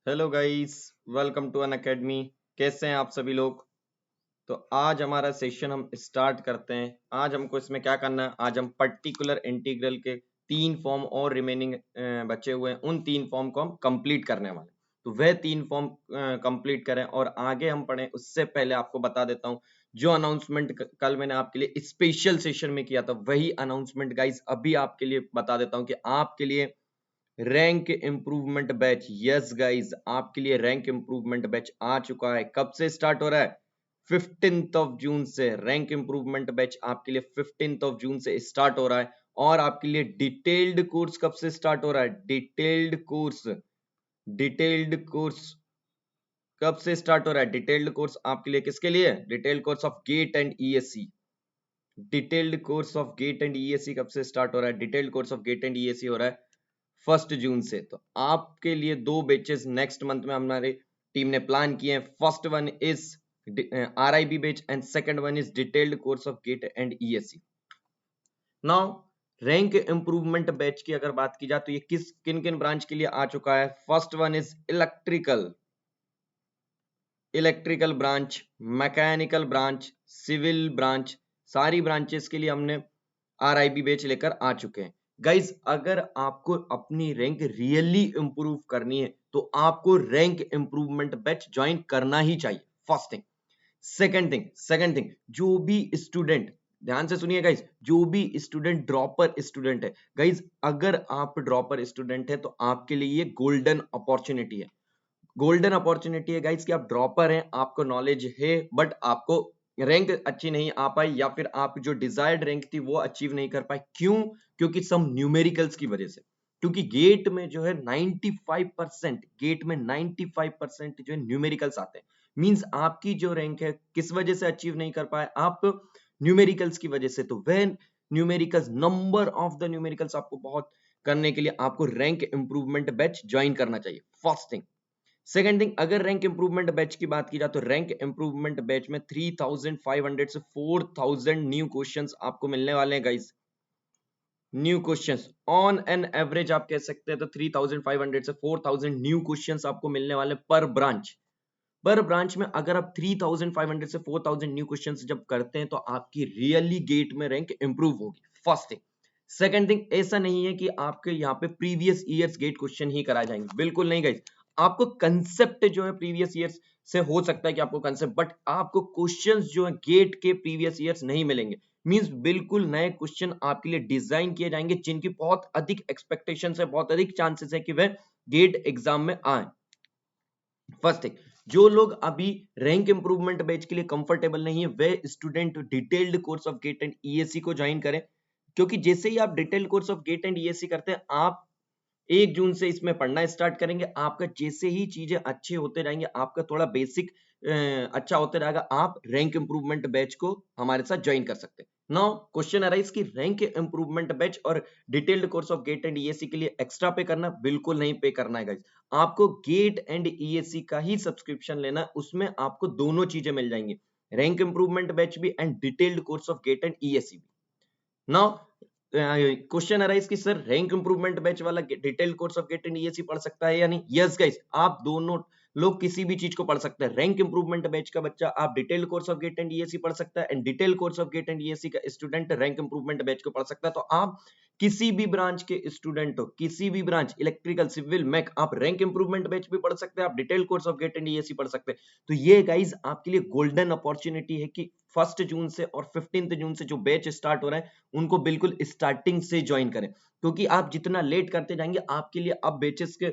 Hello guys, welcome to Unacademy. कैसे हैं आप सभी लोग। तो आज हमारा सेशन हम स्टार्ट करते हैं। आज हमको इसमें क्या करना है, आज हम पर्टिकुलर इंटीग्रल के 3 फॉर्म और रिमेनिंग बचे हुए हैं, उन 3 फॉर्म को हम कंप्लीट करने वाले हैं। तो वह 3 फॉर्म कंप्लीट करें और आगे हम पढ़ें उससे पहले आपको बता देता हूँ, जो अनाउंसमेंट कल मैंने आपके लिए स्पेशल सेशन में किया था, वही अनाउंसमेंट गाइस अभी आपके लिए बता देता हूँ कि आपके लिए rank improvement batch, yes guys, आपके लिए रैंक इम्प्रूवमेंट बैच आ चुका है। कब से स्टार्ट हो रहा है? 15 से रैंक इम्प्रूवमेंट बैच आपके लिए 15 से स्टार्ट हो रहा है। और आपके लिए डिटेल्ड कोर्स कब से स्टार्ट हो रहा है? डिटेल्ड कोर्स कब से स्टार्ट हो रहा है? डिटेल्ड कोर्स आपके लिए किसके लिए? Detailed course of GATE and ESC. Detailed course of GATE and ESC कब से स्टार्ट हो रहा है? Detailed course of GATE and ESC हो रहा है 1 जून से। तो आपके लिए 2 बैचेस नेक्स्ट मंथ में हमारी टीम ने प्लान किए हैं। First one is RIB batch and second one is detailed course of GATE and ESC. Now rank improvement batch की अगर बात की जाए तो ये किन किन ब्रांच के लिए आ चुका है? First one is electrical branch, mechanical branch, civil branch, सारी ब्रांचेस के लिए हमने RIB बैच लेकर आ चुके हैं। गाइज, अगर आपको अपनी रैंक रियली इंप्रूव करनी है तो आपको रैंक इंप्रूवमेंट बैच ज्वाइन करना ही चाहिए। First thing. सेकंड थिंग, जो भी स्टूडेंट, ध्यान से सुनिए गाइज, जो भी स्टूडेंट ड्रॉपर स्टूडेंट है, गाइज अगर आप ड्रॉपर स्टूडेंट है तो आपके लिए ये गोल्डन अपॉर्चुनिटी है। गोल्डन अपॉर्चुनिटी है गाइस कि आप ड्रॉपर हैं, आपको नॉलेज है, बट आपको रैंक अच्छी नहीं आ पाई या फिर आप जो डिजायर्ड रैंक थी वो अचीव नहीं कर पाए। क्यों? क्योंकि सम न्यूमेरिकल्स की वजह से। क्योंकि गेट में जो है 95%, गेट में 95% जो है न्यूमेरिकल्स आते हैं। मींस आपकी जो रैंक है किस वजह से अचीव नहीं कर पाए आप? न्यूमेरिकल्स की वजह से। तो वह numericals, number of the numericals आपको बहुत करने के लिए आपको रैंक इंप्रूवमेंट बैच ज्वाइन करना चाहिए। First thing. सेकंड थिंग, अगर रैंक इंप्रूवमेंट बैच की बात की जाए तो रैंक इंप्रूवमेंट बैच में 3500 से 4000 न्यू क्वेश्चंस आपको मिलने वाले हैं guys. New questions on an average आप कह सकते हैं तो 3500 से 4000 न्यू क्वेश्चंस आपको मिलने वाले पर ब्रांच में। अगर आप 3500 से 4000 न्यू क्वेश्चंस जब करते हैं तो आपकी रियली गेट में रैंक इंप्रूव होगी। First thing. सेकंड थिंग, ऐसा नहीं है कि आपके यहाँ पे प्रीवियस ईयर्स गेट क्वेश्चन ही कराए जाएंगे, बिल्कुल नहीं गाइस। आपको कंसेप्ट जो है प्रीवियस ईयर्स से हो सकता है कि आपको कंसेप्ट, बट आपको क्वेश्चंस जो है गेट के प्रीवियस ईयर्स नहीं मिलेंगे। मींस बिल्कुल नए क्वेश्चन आपके लिए डिजाइन किए जाएंगे जिनकी बहुत अधिक एक्सपेक्टेशन है, बहुत अधिक चांसेस है कि वह गेट एग्जाम में आए। फर्स्ट थिंग, जो लोग अभी रैंक इंप्रूवमेंट बैच के लिए कंफर्टेबल नहीं है वे student detailed course of GATE and ESC को ज्वाइन करें। क्योंकि जैसे ही आप detailed course of GATE and ESC करते हैं, आप 1 जून से इसमें पढ़ना स्टार्ट करेंगे। आपका जैसे ही चीजें अच्छे होते जाएंगे, आपका थोड़ा बेसिक अच्छा होते रहेगा, आप रैंक इंप्रूवमेंट बैच को हमारे साथ ज्वाइन कर सकते हैं। नाउ क्वेश्चन अराइज कि रैंक इंप्रूवमेंट बैच और detailed course of GATE and ESC के लिए एक्स्ट्रा पे करना? बिल्कुल नहीं पे करना है गाइस। आपको गेट एंड ईएससी का ही सब्सक्रिप्शन लेना है, उसमें आपको दोनों चीजें मिल जाएंगी, रैंक इंप्रूवमेंट बैच भी and detailed course of GATE and ESC भी। नाउ क्वेश्चन अराइज कि सर रैंक इंप्रूवमेंट बैच वाला detail course of GATE and ESC पढ़ सकता है या नहीं? यस गाइस, आप दोनों लोग किसी भी चीज को पढ़ सकते हैं। रैंक इंप्रूवमेंट बैच का बच्चा आप detail course of GATE and ESC पढ़ सकता है, and detail course of GATE and ESC का स्टूडेंट रैंक इंप्रूवमेंट बैच को पढ़ सकता है। तो आप किसी भी ब्रांच के स्टूडेंट हो, किसी भी ब्रांच, इलेक्ट्रिकल, सिविल, मैक, आप रैंक इंप्रूवमेंट बैच भी पढ़ सकते हैं, आप detail course of GATE and ESC पढ़ सकते हैं। तो ये गाइज आपके लिए गोल्डन अपॉर्चुनिटी है कि 1 जून से और 15 जून से जो बैच स्टार्ट हो रहा है उनको बिल्कुल स्टार्टिंग से ज्वाइन करें। क्योंकि आप जितना लेट करते जाएंगे आपके लिए अब बैचेस के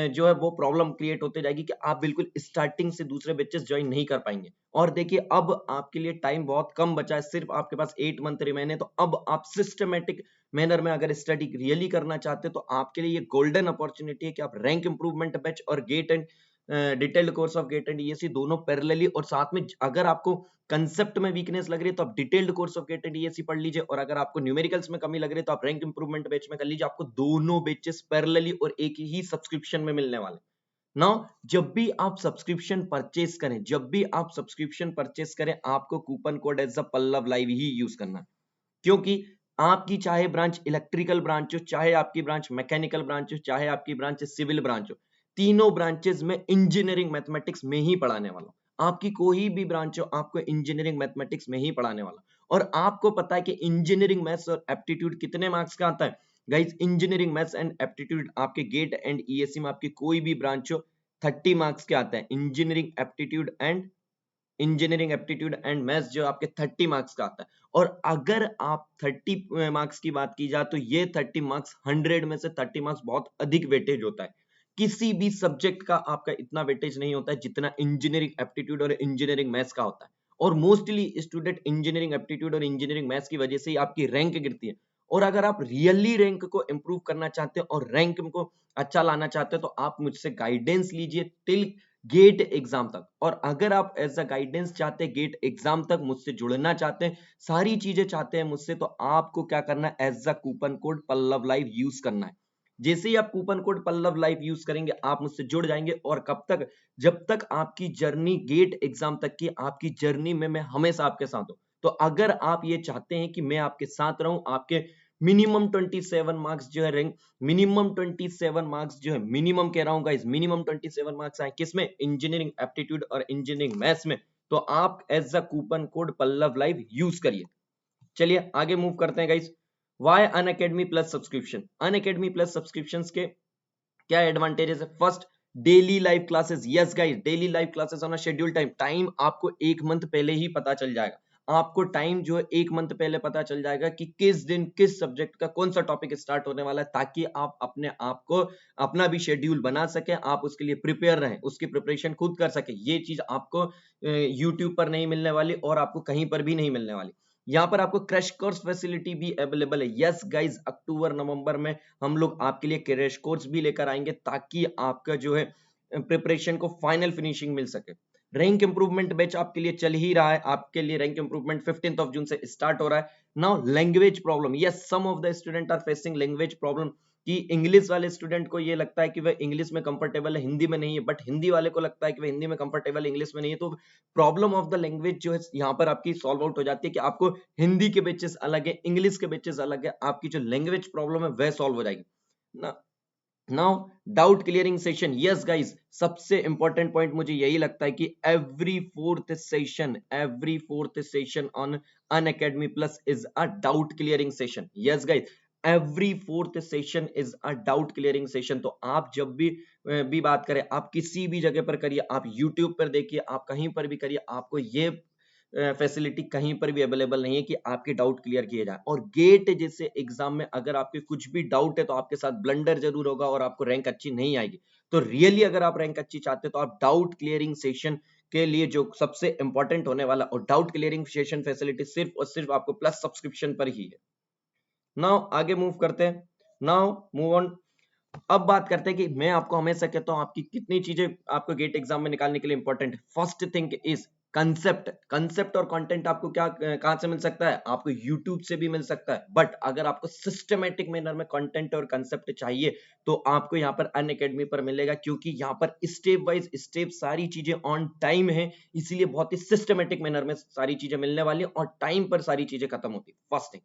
जो है वो प्रॉब्लम क्रिएट होते जाएगी कि आप बिल्कुल स्टार्टिंग से दूसरे बैचेस ज्वाइन नहीं कर पाएंगे। और देखिए, अब आपके लिए टाइम बहुत कम बचा है, सिर्फ आपके पास 8 मंथ रिमेन है। तो अब आप सिस्टमेटिक मैनर में अगर स्टडी रियली करना चाहते हैं तो आपके लिए ये गोल्डन अपॉर्चुनिटी है कि आप रैंक इंप्रूवमेंट बैच और GATE and detailed course of GATE and ESC दोनों पैरेलली, और साथ में अगर आपको कंसेप्ट में वीकनेस लग रही है तो आप detailed course of GATE and ESC पढ़ लीजिए, और अगर आपको न्यूमेरिकल्स में कमी लग रही है तो आप रैंक इंप्रूवमेंट बैच में कर लीजिए। आपको दोनों बैचेस पैरेलली और एक ही सब्सक्रिप्शन में मिलने वाले। नाउ जब भी आप सब्सक्रिप्शन परचेस करें, आपको coupon code as a Pallav live ही यूज करना है। क्योंकि आपकी चाहे ब्रांच इलेक्ट्रिकल ब्रांच हो, चाहे आपकी ब्रांच मैकेनिकल ब्रांच हो, चाहे आपकी ब्रांच सिविल ब्रांच हो, तीनों ब्रांचेस में इंजीनियरिंग मैथमेटिक्स में ही पढ़ाने वाला हूं। आपकी कोई भी ब्रांच हो, आपको इंजीनियरिंग मैथमेटिक्स में ही पढ़ाने वाला। और आपको पता है कि इंजीनियरिंग मैथ्स और एप्टीट्यूड कितने मार्क्स का आता है guys? Engineering maths and aptitude आपके गेट एंड ईएससी में आपकी कोई भी ब्रांच हो 30 मार्क्स के आता है। इंजीनियरिंग एप्टीट्यूड एंड मैथ्स जो आपके 30 मार्क्स का आता है। और अगर आप 30 मार्क्स की बात की जाए तो ये 30 मार्क्स 100 में से 30 मार्क्स बहुत अधिक वेटेज होता है। किसी भी सब्जेक्ट का आपका इतना वेटेज नहीं होता है जितना इंजीनियरिंग एप्टीट्यूड और इंजीनियरिंग मैथ्स का होता है। और मोस्टली स्टूडेंट इंजीनियरिंग एप्टीट्यूड और इंजीनियरिंग मैथ्स की वजह से ही आपकी रैंक गिरती है। और अगर आप रियली रैंक को इंप्रूव करना चाहते हो और रैंक को अच्छा लाना चाहते हो तो आप मुझसे गाइडेंस लीजिए टिल गेट एग्जाम तक। और अगर आप एज अ गाइडेंस चाहते हैं गेट एग्जाम तक मुझसे जुड़ना चाहते हैं, सारी चीजें चाहते हैं मुझसे, तो आपको क्या करना है, as a coupon code Pallav live use करना है। जैसे ही आप coupon code Pallav live use करेंगे आप मुझसे जुड़ जाएंगे। और कब तक? जब तक आपकी जर्नी गेट एग्जाम तक की आपकी जर्नी में मैं हमेशा आपके साथ हूं। तो अगर आप ये चाहते हैं कि मैं आपके साथ रहूं, आपके मिनिमम 27 मार्क्स जो है रैंक, मिनिमम 27 मार्क्स जो है, मिनिमम कह रहा हूं गाइस, मिनिमम 27 मार्क्स आए किसमें? इंजीनियरिंग एप्टीट्यूड और इंजीनियरिंग मैथ्स में, तो आप as a coupon code Pallav live use करिए। चलिए आगे मूव करते हैं guys. Why Unacademy plus subscription? Unacademy plus subscriptions के क्या एडवांटेजेस है? First, daily live classes. Yes guys, daily live classes on a schedule time. Time आपको एक मंथ पहले ही पता चल जाएगा। आपको टाइम जो है एक मंथ पहले पता चल जाएगा कि किस दिन किस सब्जेक्ट का कौन सा टॉपिक स्टार्ट होने वाला है, ताकि आप अपने आप को अपना भी शेड्यूल बना सके, आप उसके लिए प्रिपेयर रहें, उसकी प्रिपरेशन खुद कर सके। ये चीज आपको यूट्यूब पर नहीं मिलने वाली और आपको कहीं पर भी नहीं मिलने वाली। यहाँ पर आपको क्रैश कोर्स फैसिलिटी भी अवेलेबल है। यस गाइज, अक्टूबर नवंबर में हम लोग आपके लिए क्रैश कोर्स भी लेकर आएंगे ताकि आपका जो है प्रिपरेशन को फाइनल फिनिशिंग मिल सके। रैंक इंप्रूवमेंट बैच आपके लिए चल ही रहा है। आपके लिए रैंक इंप्रूवमेंट 15 जून से स्टार्ट हो रहा है। Now language problem, yes some of the student are facing language problem, कि इंग्लिश वाले स्टूडेंट को ये लगता है कि वह इंग्लिश में कंफर्टेबल है, हिंदी में नहीं है, बट हिंदी वाले को लगता है कि वह हिंदी में कंफर्टेबल है, इंग्लिश में नहीं है। तो प्रॉब्लम ऑफ द लैंग्वेज जो है यहाँ पर आपकी सॉल्व आउट हो जाती है कि आपको हिंदी के बेचेस अलग है, इंग्लिश के बेचेस अलग है, आपकी जो लैंग्वेज प्रॉब्लम है वह सॉल्व हो जाएगी ना। Now doubt clearing session. Yes guys, सबसे इंपॉर्टेंट पॉइंट मुझे यही लगता है कि every fourth session on Unacademy plus is a doubt clearing session. Yes guys, every fourth session is a doubt clearing session. तो आप जब भी बात करें, आप किसी भी जगह पर करिए, आप यूट्यूब पर देखिए, आप कहीं पर भी करिए, आपको ये फैसिलिटी कहीं पर भी अवेलेबल नहीं है कि आपके डाउट क्लियर किए जाए। और गेट जैसे एग्जाम में अगर आपके कुछ भी डाउट है तो आपके साथ ब्लंडर जरूर होगा और आपको रैंक अच्छी नहीं आएगी। तो रियली अगर आप रैंक अच्छी चाहते हो तो आप डाउट क्लियरिंग सेशन के लिए जो सबसे इंपॉर्टेंट होने वाला, और डाउट क्लियरिंग सेशन फैसिलिटी सिर्फ और सिर्फ आपको प्लस सब्सक्रिप्शन पर ही है। नाउ आगे मूव करते हैं। Now move on. अब बात करते हैं कि मैं आपको हमेशा कहता हूं आपकी कितनी चीजें आपको गेट एग्जाम में निकालने के लिए इंपॉर्टेंट है। फर्स्ट थिंग इज कंसेप्ट और कंटेंट आपको क्या कहां से मिल सकता है? आपको यूट्यूब से भी मिल सकता है। बट अगर आपको सिस्टमेटिक मैनर में कंटेंट और कंसेप्ट चाहिए तो आपको यहाँ पर अनअकैडमी पर मिलेगा, क्योंकि यहाँ पर स्टेप वाइज स्टेप सारी चीजें ऑन टाइम है, इसीलिए बहुत ही सिस्टमेटिक मैनर में सारी चीजें मिलने वाली है और टाइम पर सारी चीजें खत्म होती। First thing.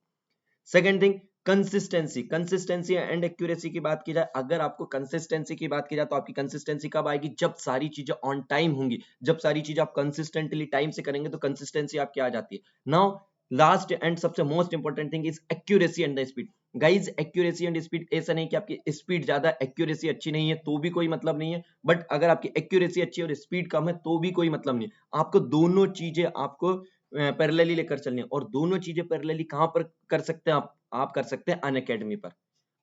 Second thing, consistency and accuracy की बात की जाए, अगर आपको कंसिस्टेंसी की बात की जाए तो आपकी कंसिस्टेंसी कब आएगी? जब सारी चीजें ऑन टाइम होंगी, जब सारी चीजें आप कंसिस्टेंटली टाइम से करेंगे तो कंसिस्टेंसी आपकी आ जाती है। नाउ लास्ट एंड सबसे most important thing is accuracy and the speed. Guys, accuracy and speed, ऐसा नहीं कि आपकी स्पीड ज्यादा एक्यूरेसी अच्छी नहीं है तो भी कोई मतलब नहीं है, बट अगर आपकी एक्यूरेसी अच्छी है और स्पीड कम है तो भी कोई मतलब नहीं है। आपको दोनों चीजें आपको पैरेलली लेकर चलनी है। और दोनों चीजें पैरेलली कहां पर कर सकते हैं आप कर सकते हैं अनअकैडमी पर।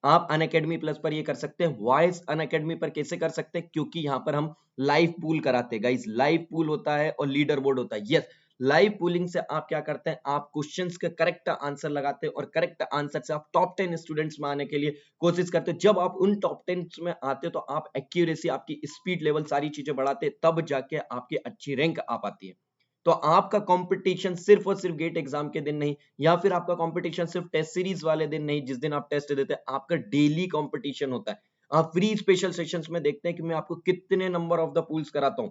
आप अनअकैडमी प्लस पर ये कर सकते हैं। वॉइस अनअकैडमी पर कैसे कर सकते हैं? क्योंकि यहां पर हम लाइव पूल कराते हैं गाइस, लाइव पूल होता है और लीडर बोर्ड होता है। यस, लाइव पूलिंग से आप क्या करते हैं, आप क्वेश्चंस का करेक्ट आंसर लगाते हैं और करेक्ट आंसर से आप टॉप 10 स्टूडेंट्स में आने के लिए कोशिश करते हैं। जब आप उन टॉप 10 में आते हो तो आप एक्यूरेसी, आपकी स्पीड लेवल, सारी चीजें बढ़ाते हैं, तब जाके आपकी अच्छी रैंक आ पाती है। तो आपका कंपटीशन सिर्फ और सिर्फ गेट एग्जाम के दिन नहीं, या फिर आपका कंपटीशन सिर्फ टेस्ट सीरीज वाले दिन नहीं जिस दिन आप टेस्ट देते हैं, आपका डेली कंपटीशन होता है। आप फ्री स्पेशल सेशंस में देखते हैं कि मैं आपको कितने नंबर ऑफ द पूल्स कराता हूं,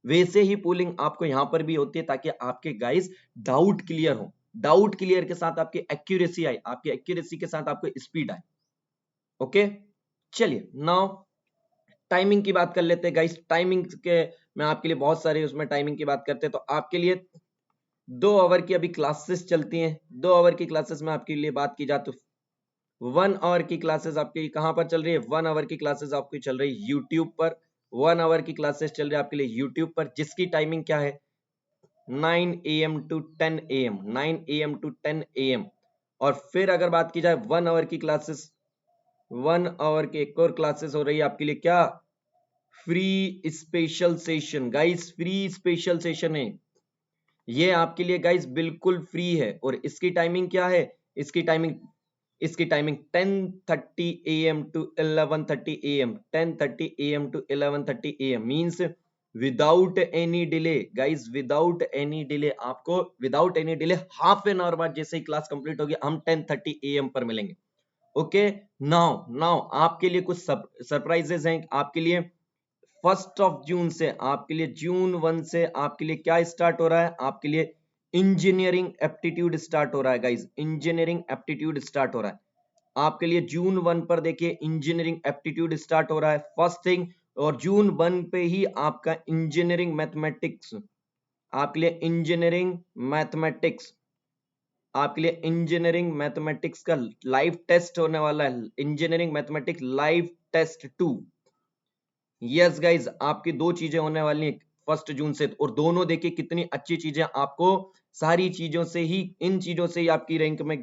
वैसे ही पूलिंग आपको यहां पर भी होती है ताकि आपके गाइस डाउट क्लियर हो। डाउट क्लियर के साथ आपकी एक्यूरेसी आए, आपकी एक्यूरेसी के साथ आपको स्पीड आए। ओके, चलिए नाउ टाइमिंग की बात कर लेते हैं गाइस। टाइमिंग के मैं आपके लिए बहुत सारे उसमें टाइमिंग की बात करते हैं। तो आपके लिए 2 आवर की अभी क्लासेस चलती हैं। 2 आवर की क्लासेस में आपके लिए बात की जाए तो 1 आवर की क्लासेस आपकी कहां पर चल रही है? 1 आवर की क्लासेस आपकी चल रही है यूट्यूब पर। 1 आवर की क्लासेस चल रही है आपके लिए यूट्यूब पर, जिसकी टाइमिंग क्या है? 9 AM to 10 AM, 9 AM to 10 AM। और फिर अगर बात की जाए 1 आवर की क्लासेस, 1 आवर की एक और क्लासेस हो रही है आपके लिए क्या? Free special session guys, free special session है ये आपके लिए गाइस, बिल्कुल फ्री है। और इसकी टाइमिंग क्या है? इसकी timing 10:30 AM to 11:30 AM, 10:30 AM to 11:30 AM means without any delay guys, without any delay. आपको without any delay half an hour बाद जैसे ही क्लास कंप्लीट होगी हम 10:30 AM पर मिलेंगे। ओके, नाउ आपके लिए कुछ सरप्राइजेस हैं आपके लिए। 1 जून से आपके लिए, जून 1 से आपके लिए क्या स्टार्ट हो रहा है? आपके लिए इंजीनियरिंग एप्टीट्यूड स्टार्ट हो रहा है गाइस, इंजीनियरिंग एप्टीट्यूड स्टार्ट हो रहा है आपके लिए जून 1 पर। देखिए इंजीनियरिंग एप्टीट्यूड स्टार्ट हो रहा है फर्स्ट थिंग। और जून 1 पे ही आपका इंजीनियरिंग मैथमेटिक्स, आपके लिए इंजीनियरिंग मैथमेटिक्स, आपके लिए इंजीनियरिंग मैथमेटिक्स का लाइव टेस्ट होने वाला है। Engineering mathematics live test 2। Yes guys, आपकी 2 चीजें होने वाली हैं 1 जून से। और दोनों देखिए कितनी अच्छी चीजें, आपको सारी चीजों से ही, इन चीजों से ही आपकी रैंक में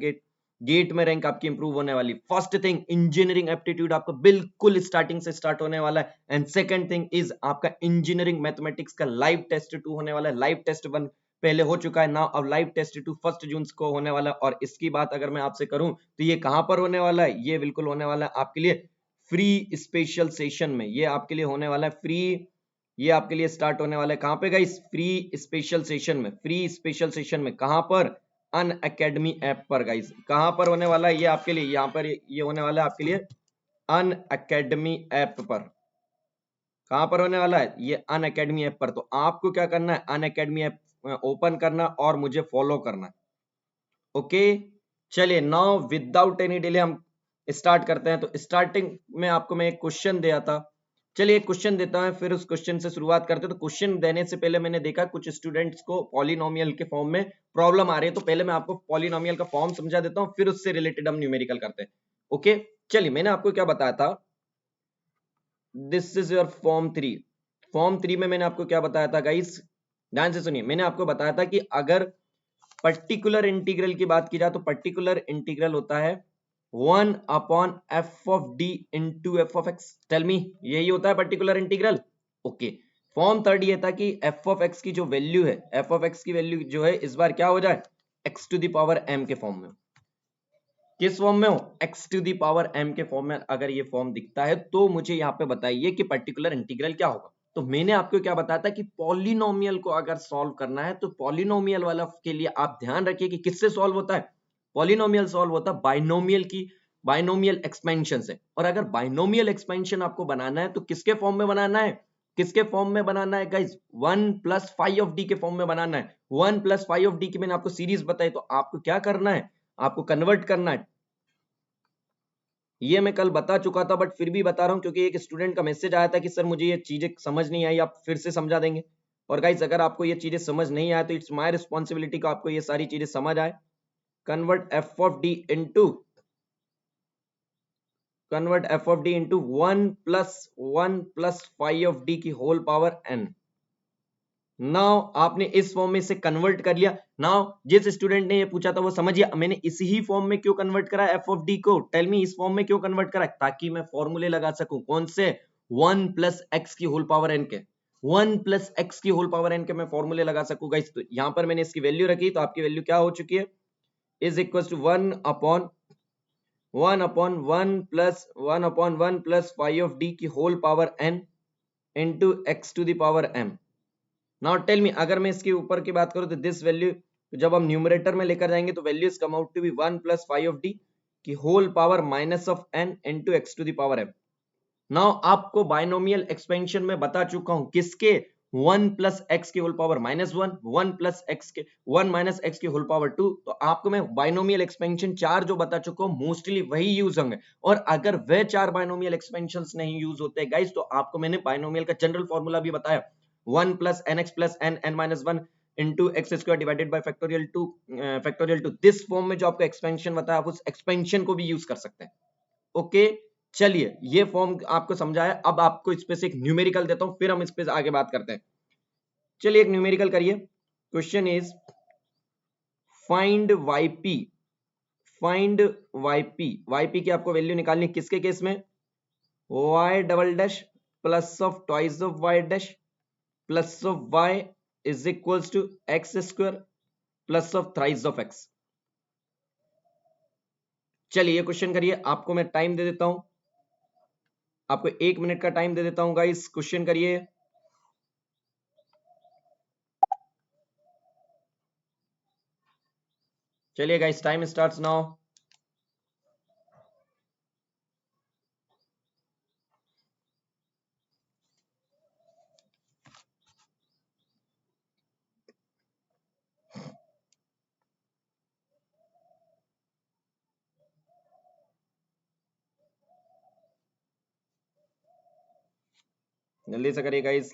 गेट में रैंक आपकी इंप्रूव होने वाली। फर्स्ट थिंग इंजीनियरिंग एप्टीट्यूड आपका बिल्कुल स्टार्टिंग से स्टार्ट होने वाला है। एंड सेकंड थिंग इज आपका इंजीनियरिंग मैथमेटिक्स का लाइव टेस्ट 2 होने वाला है। लाइव टेस्ट 1 पहले हो चुका है ना, अब लाइव टेस्ट 2 1 जून को होने वाला है। और इसकी बात अगर मैं आपसे करूं तो ये कहां पर होने वाला है? ये बिल्कुल होने वाला है आपके लिए फ्री स्पेशल सेशन में। ये आपके लिए होने वाला है फ्री, ये आपके लिए स्टार्ट होने वाला है कहां पे गाइस? फ्री स्पेशल सेशन में। फ्री स्पेशल सेशन में कहां पर? अनअकैडमी ऐप पर गाइस। कहां पर होने वाला है ये आपके लिए? यहां पर ये होने वाला है आपके लिए अनअकैडमी ऐप पर। कहां पर होने वाला है? ये अनअकैडमी ऐप पर। तो आपको क्या करना है? अनअकैडमी ऐप ओपन करना और मुझे फॉलो करना है। ओके, चलिए नाउ विदाउट एनी डिले हम स्टार्ट करते हैं। तो स्टार्टिंग में आपको मैं एक क्वेश्चन दिया था, चलिए एक क्वेश्चन देता हूं, फिर उस क्वेश्चन से शुरुआत करते हैं। तो क्वेश्चन देने से पहले मैंने देखा कुछ स्टूडेंट्स को पॉलिनोमियल के फॉर्म में प्रॉब्लम आ रही है। तो पहले मैं आपको पॉलिनोमियल का फॉर्म समझा देता हूं, फिर उससे रिलेटेड हम न्यूमेरिकल करते हैं। ओके, चलिए मैंने आपको क्या बताया था, this is your form 3। Form 3 में मैंने आपको क्या बताया था गाइस? ध्यान से सुनिए। मैंने आपको बताया था कि अगर पर्टिकुलर इंटीग्रल की बात की जाए तो पर्टिकुलर इंटीग्रल होता है 1/f(d) into f(x). Tell me, यही होता है पर्टिकुलर इंटीग्रल। ओके, फॉर्म 3 ये था कि f(x) की जो वैल्यू है, f(x) की वैल्यू जो है इस बार क्या हो जाए? x⁻m के फॉर्म में। किस फॉर्म में हो? x⁻m के फॉर्म में अगर ये फॉर्म दिखता है तो मुझे यहाँ पे बताइए कि पर्टिकुलर इंटीग्रल क्या होगा। तो मैंने आपको क्या बताया था कि पॉलिनोमियल को अगर सॉल्व करना है तो पॉलिनोमियल वाला के लिए आप ध्यान रखिए कि किससे सॉल्व होता है? पॉलिनोमियल सॉल्व होता है बाइनोमियल एक्सपेंशन से। और अगर बाइनोमियल एक्सपेंशन आपको बनाना है तो किसके फॉर्म में बनाना है? किसके फॉर्म में बनाना है गाइज? 1+5(d) के फॉर्म में बनाना है। 1+5(d) की मैंने आपको सीरीज बताई, तो आपको क्या करना है? आपको कन्वर्ट करना है। ये मैं कल बता चुका था बट फिर भी बता रहा हूं क्योंकि एक स्टूडेंट का मैसेज आया था कि सर मुझे ये चीजें समझ नहीं आई, आप फिर से समझा देंगे। और गाइस अगर आपको ये चीजें समझ नहीं आए तो इट्स माय रिस्पॉन्सिबिलिटी को आपको ये सारी चीजें समझ आए। Convert f of d into 1+1+5(d) की होल पावर n। नाउ आपने इस फॉर्म में से कन्वर्ट कर लिया। नाउ जिस स्टूडेंट ने ये पूछा था वो समझिए मैंने इसी ही फॉर्म में क्यों कन्वर्ट करा एफ ऑफ डी को। टेल मी, इस फॉर्म में क्यों कन्वर्ट करा? ताकि मैं फॉर्मूले लगा सकूं। कौन से? 1+x की होल पावर n के, 1+x की होल पावर n के मैं फॉर्मूले लगा सकूं गाइस। तो यहां पर मैंने इसकी वैल्यू रखी, तो आपकी वैल्यू क्या हो चुकी है? इज इक्वल टू 1/1+1+5(d) की whole power n into x⁻m। Now tell me, अगर मैं इसके ऊपर की बात करूं तो दिस वैल्यू जब हम न्यूमरेटर में लेकर जाएंगे तो values come out to be 1+5(d) की whole power -n into x⁻m। Now आपको बाइनोमियल एक्सपेंशन में बता चुका हूं, किसके? 1 प्लस एक्स की होल पावर -1, 1 प्लस एक्स के 1 माइनस एक्स की होल पावर 2। तो आपको मैं बाइनोमियल एक्सपेंशन 4 जो बता चुका हूं, मोस्टली वही यूज होंगे। और अगर वह 4 बाइनोमियल एक्सपेंशंस नहीं यूज होते गाइस, तो आपको मैंने बाइनोमियल का जनरल फॉर्मूला भी बताया, 1 plus n x plus n n minus 1 into x square divided by factorial two. This form में जो आपको एक्सपेंशन बताया, आप उस एक्सपेंशन को भी यूज कर सकते हैं। ओके, चलिए ये फॉर्म आपको समझाया। अब आपको इस पे से एक न्यूमेरिकल देता हूं, फिर हम इस पे आगे बात करते हैं। चलिए एक न्यूमेरिकल करिए। Question is find yp, find yp की आपको वैल्यू निकालनी किसके केस में, y double dash plus of twice of y dash plus of y is equals to x square plus of thrice of x। चलिए ये question करिए, आपको मैं टाइम दे देता हूं, आपको 1 मिनट का टाइम दे देता हूं गाइस, क्वेश्चन करिए। चलिए गाइस टाइम स्टार्ट्स नाउ। जल्दी से करिए guys.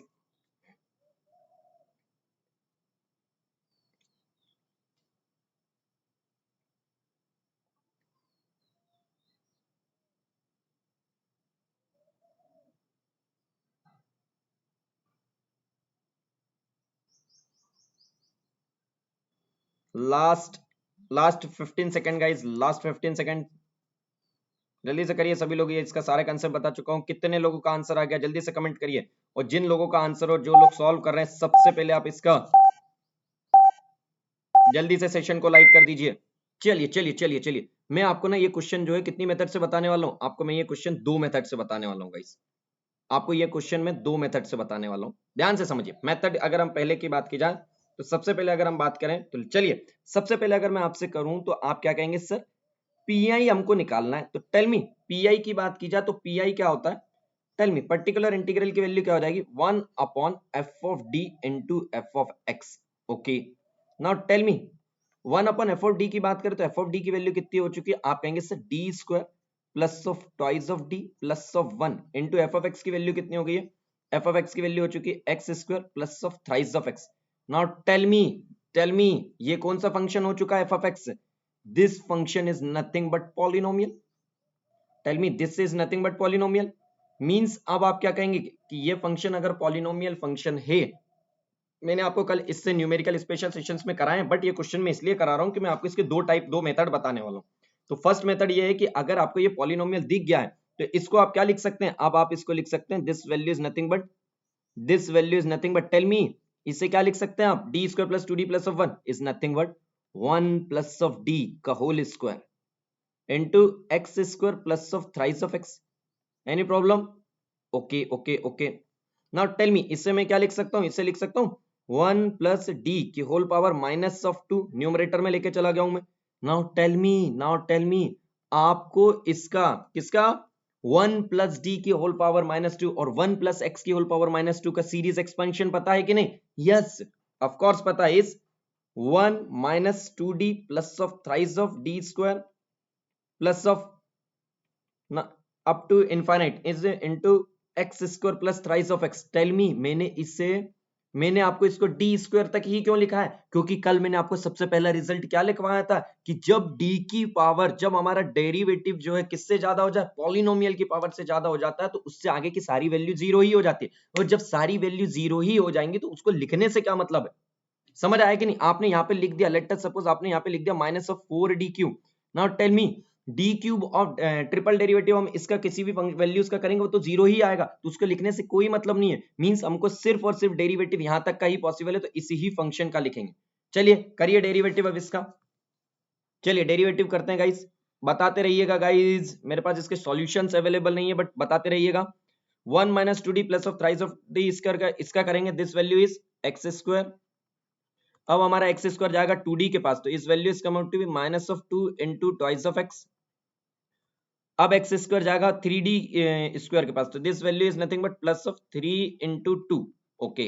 Last 15 second guys, last 15 second, जल्दी से करिए सभी लोग। ये इसका सारा कंसेप्ट बता चुका हूं। कितने लोगों का आंसर आ गया जल्दी से कमेंट करिए। और जिन लोगों का आंसर और जो लोग सॉल्व कर रहे हैं, सबसे पहले आप इसका जल्दी से सेशन को लाइक कर दीजिए। चलिए चलिए चलिए चलिए, मैं आपको ना ये क्वेश्चन जो है कितनी मेथड से बताने वाला हूं, आपको मैं ये क्वेश्चन 2 मेथड से बताने वाला हूं गाइस। आपको ये क्वेश्चन मैं 2 मेथड से बताने वाला हूं, ध्यान से समझिए। मेथड अगर हम पहले की बात की जाए, तो सबसे पहले अगर हम बात करें, तो चलिए सबसे पहले अगर मैं आपसे करूं तो आप क्या कहेंगे, सर पीआई हमको निकालना है। तो टेल मी, पीआई की बात की जाए तो पीआई क्या होता है, टेल मी। पर्टिकुलर इंटीग्रल की वैल्यू क्या हो जाएगी, 1 upon F of D into f of x. Okay, now tell me, 1 upon F of d की बात करें तो एफ ऑफ डी की वैल्यू कितनी हो चुकी है, आप कहेंगे sir d square plus of twice of d plus of 1 into f of x की वैल्यू कितनी हो गई है, एफ ऑफ एक्स की वैल्यू हो चुकी है x square plus of thrice of x. Now tell me ये कौन सा फंक्शन हो चुका है, f of x. This function is nothing but polynomial. Tell me this is nothing but polynomial means, अब आप क्या कहेंगे कि ये फंक्शन अगर पॉलिनोमियल फंक्शन है, मैंने आपको कल इससे न्यूमेरिकल स्पेशल सेशंस में कराए हैं, बट ये क्वेश्चन में इसलिए करा रहा हूं कि मैं आपको इसके दो मेथड बताने वाला हूं। तो फर्स्ट मेथड ये है कि अगर आपको ये पॉलिनोमियल दिख गया है, तो इसको आप क्या लिख सकते हैं, अब आप इसको लिख सकते हैं this value is nothing but, this value is nothing but, tell me इसे क्या लिख सकते हैं आप, D square plus 2d plus of 1 is nothing but 1 plus of D का whole square into x square plus of thrice of X. Any problem, okay okay okay. Now tell me इससे मैं क्या लिख सकता हूं, इससे लिख सकता हूं 1 प्लस डी की whole power minus of 2, numerator में लेके चला गया हूं मैं। नाउ टेल मी आपको इसका किसका 1 प्लस डी की होल पावर -2 और 1 प्लस एक्स की होल पावर -2 का सीरीज एक्सपेंशन पता है कि नहीं, यस ऑफ कोर्स पता है, is 1 minus 2d plus of thrice of D square plus of up to infinite is into x square plus thrice of x. Tell me मैंने आपको इसको डी स्क्वायर तक ही क्यों लिखा है, क्योंकि कल मैंने आपको सबसे पहला रिजल्ट क्या लिखवाया था कि जब डी की पावर, जब हमारा डेरिवेटिव जो है किससे ज्यादा हो जाए, पॉलिनोमियल की पावर से ज्यादा हो जाता है, तो उससे आगे की सारी वैल्यू जीरो ही हो जाती है। और जब सारी वैल्यू जीरो ही हो जाएंगी तो उसको लिखने से क्या मतलब है, समझ आया कि नहीं। आपने यहाँ पे लिख दिया, लेट अस सपोज आपने यहाँ पे लिख दिया minus of 4d cube. Now tell me d cube of triple derivative हम इसका किसी भी वैल्यूज का करेंगे वो तो जीरो ही आएगा, तो उसको लिखने से कोई मतलब नहीं है। मींस हमको सिर्फ और सिर्फ डेरिवेटिव यहां तक का ही पॉसिबल है, तो इसी ही फंक्शन का लिखेंगे। चलिए करिए डेरिवेटिव अब इसका, चलिए डेरिवेटिव करते हैं गाइस, बताते रहिएगा गाइस, मेरे पास इसके सॉल्यूशंस अवेलेबल नहीं है बट बताते रहिएगा। 1 minus 2d plus of thrice of D इसका करेंगे, this value is x square. अब हमारा एक्स स्क्वायर जाएगा 2d के पास, तो इस value is come out to be minus of 2 into twice of x. अब एक्स स्क्वायर जाएगा 3d स्क्वायर के पास, तो this value is nothing but plus of 3 into 2। Okay,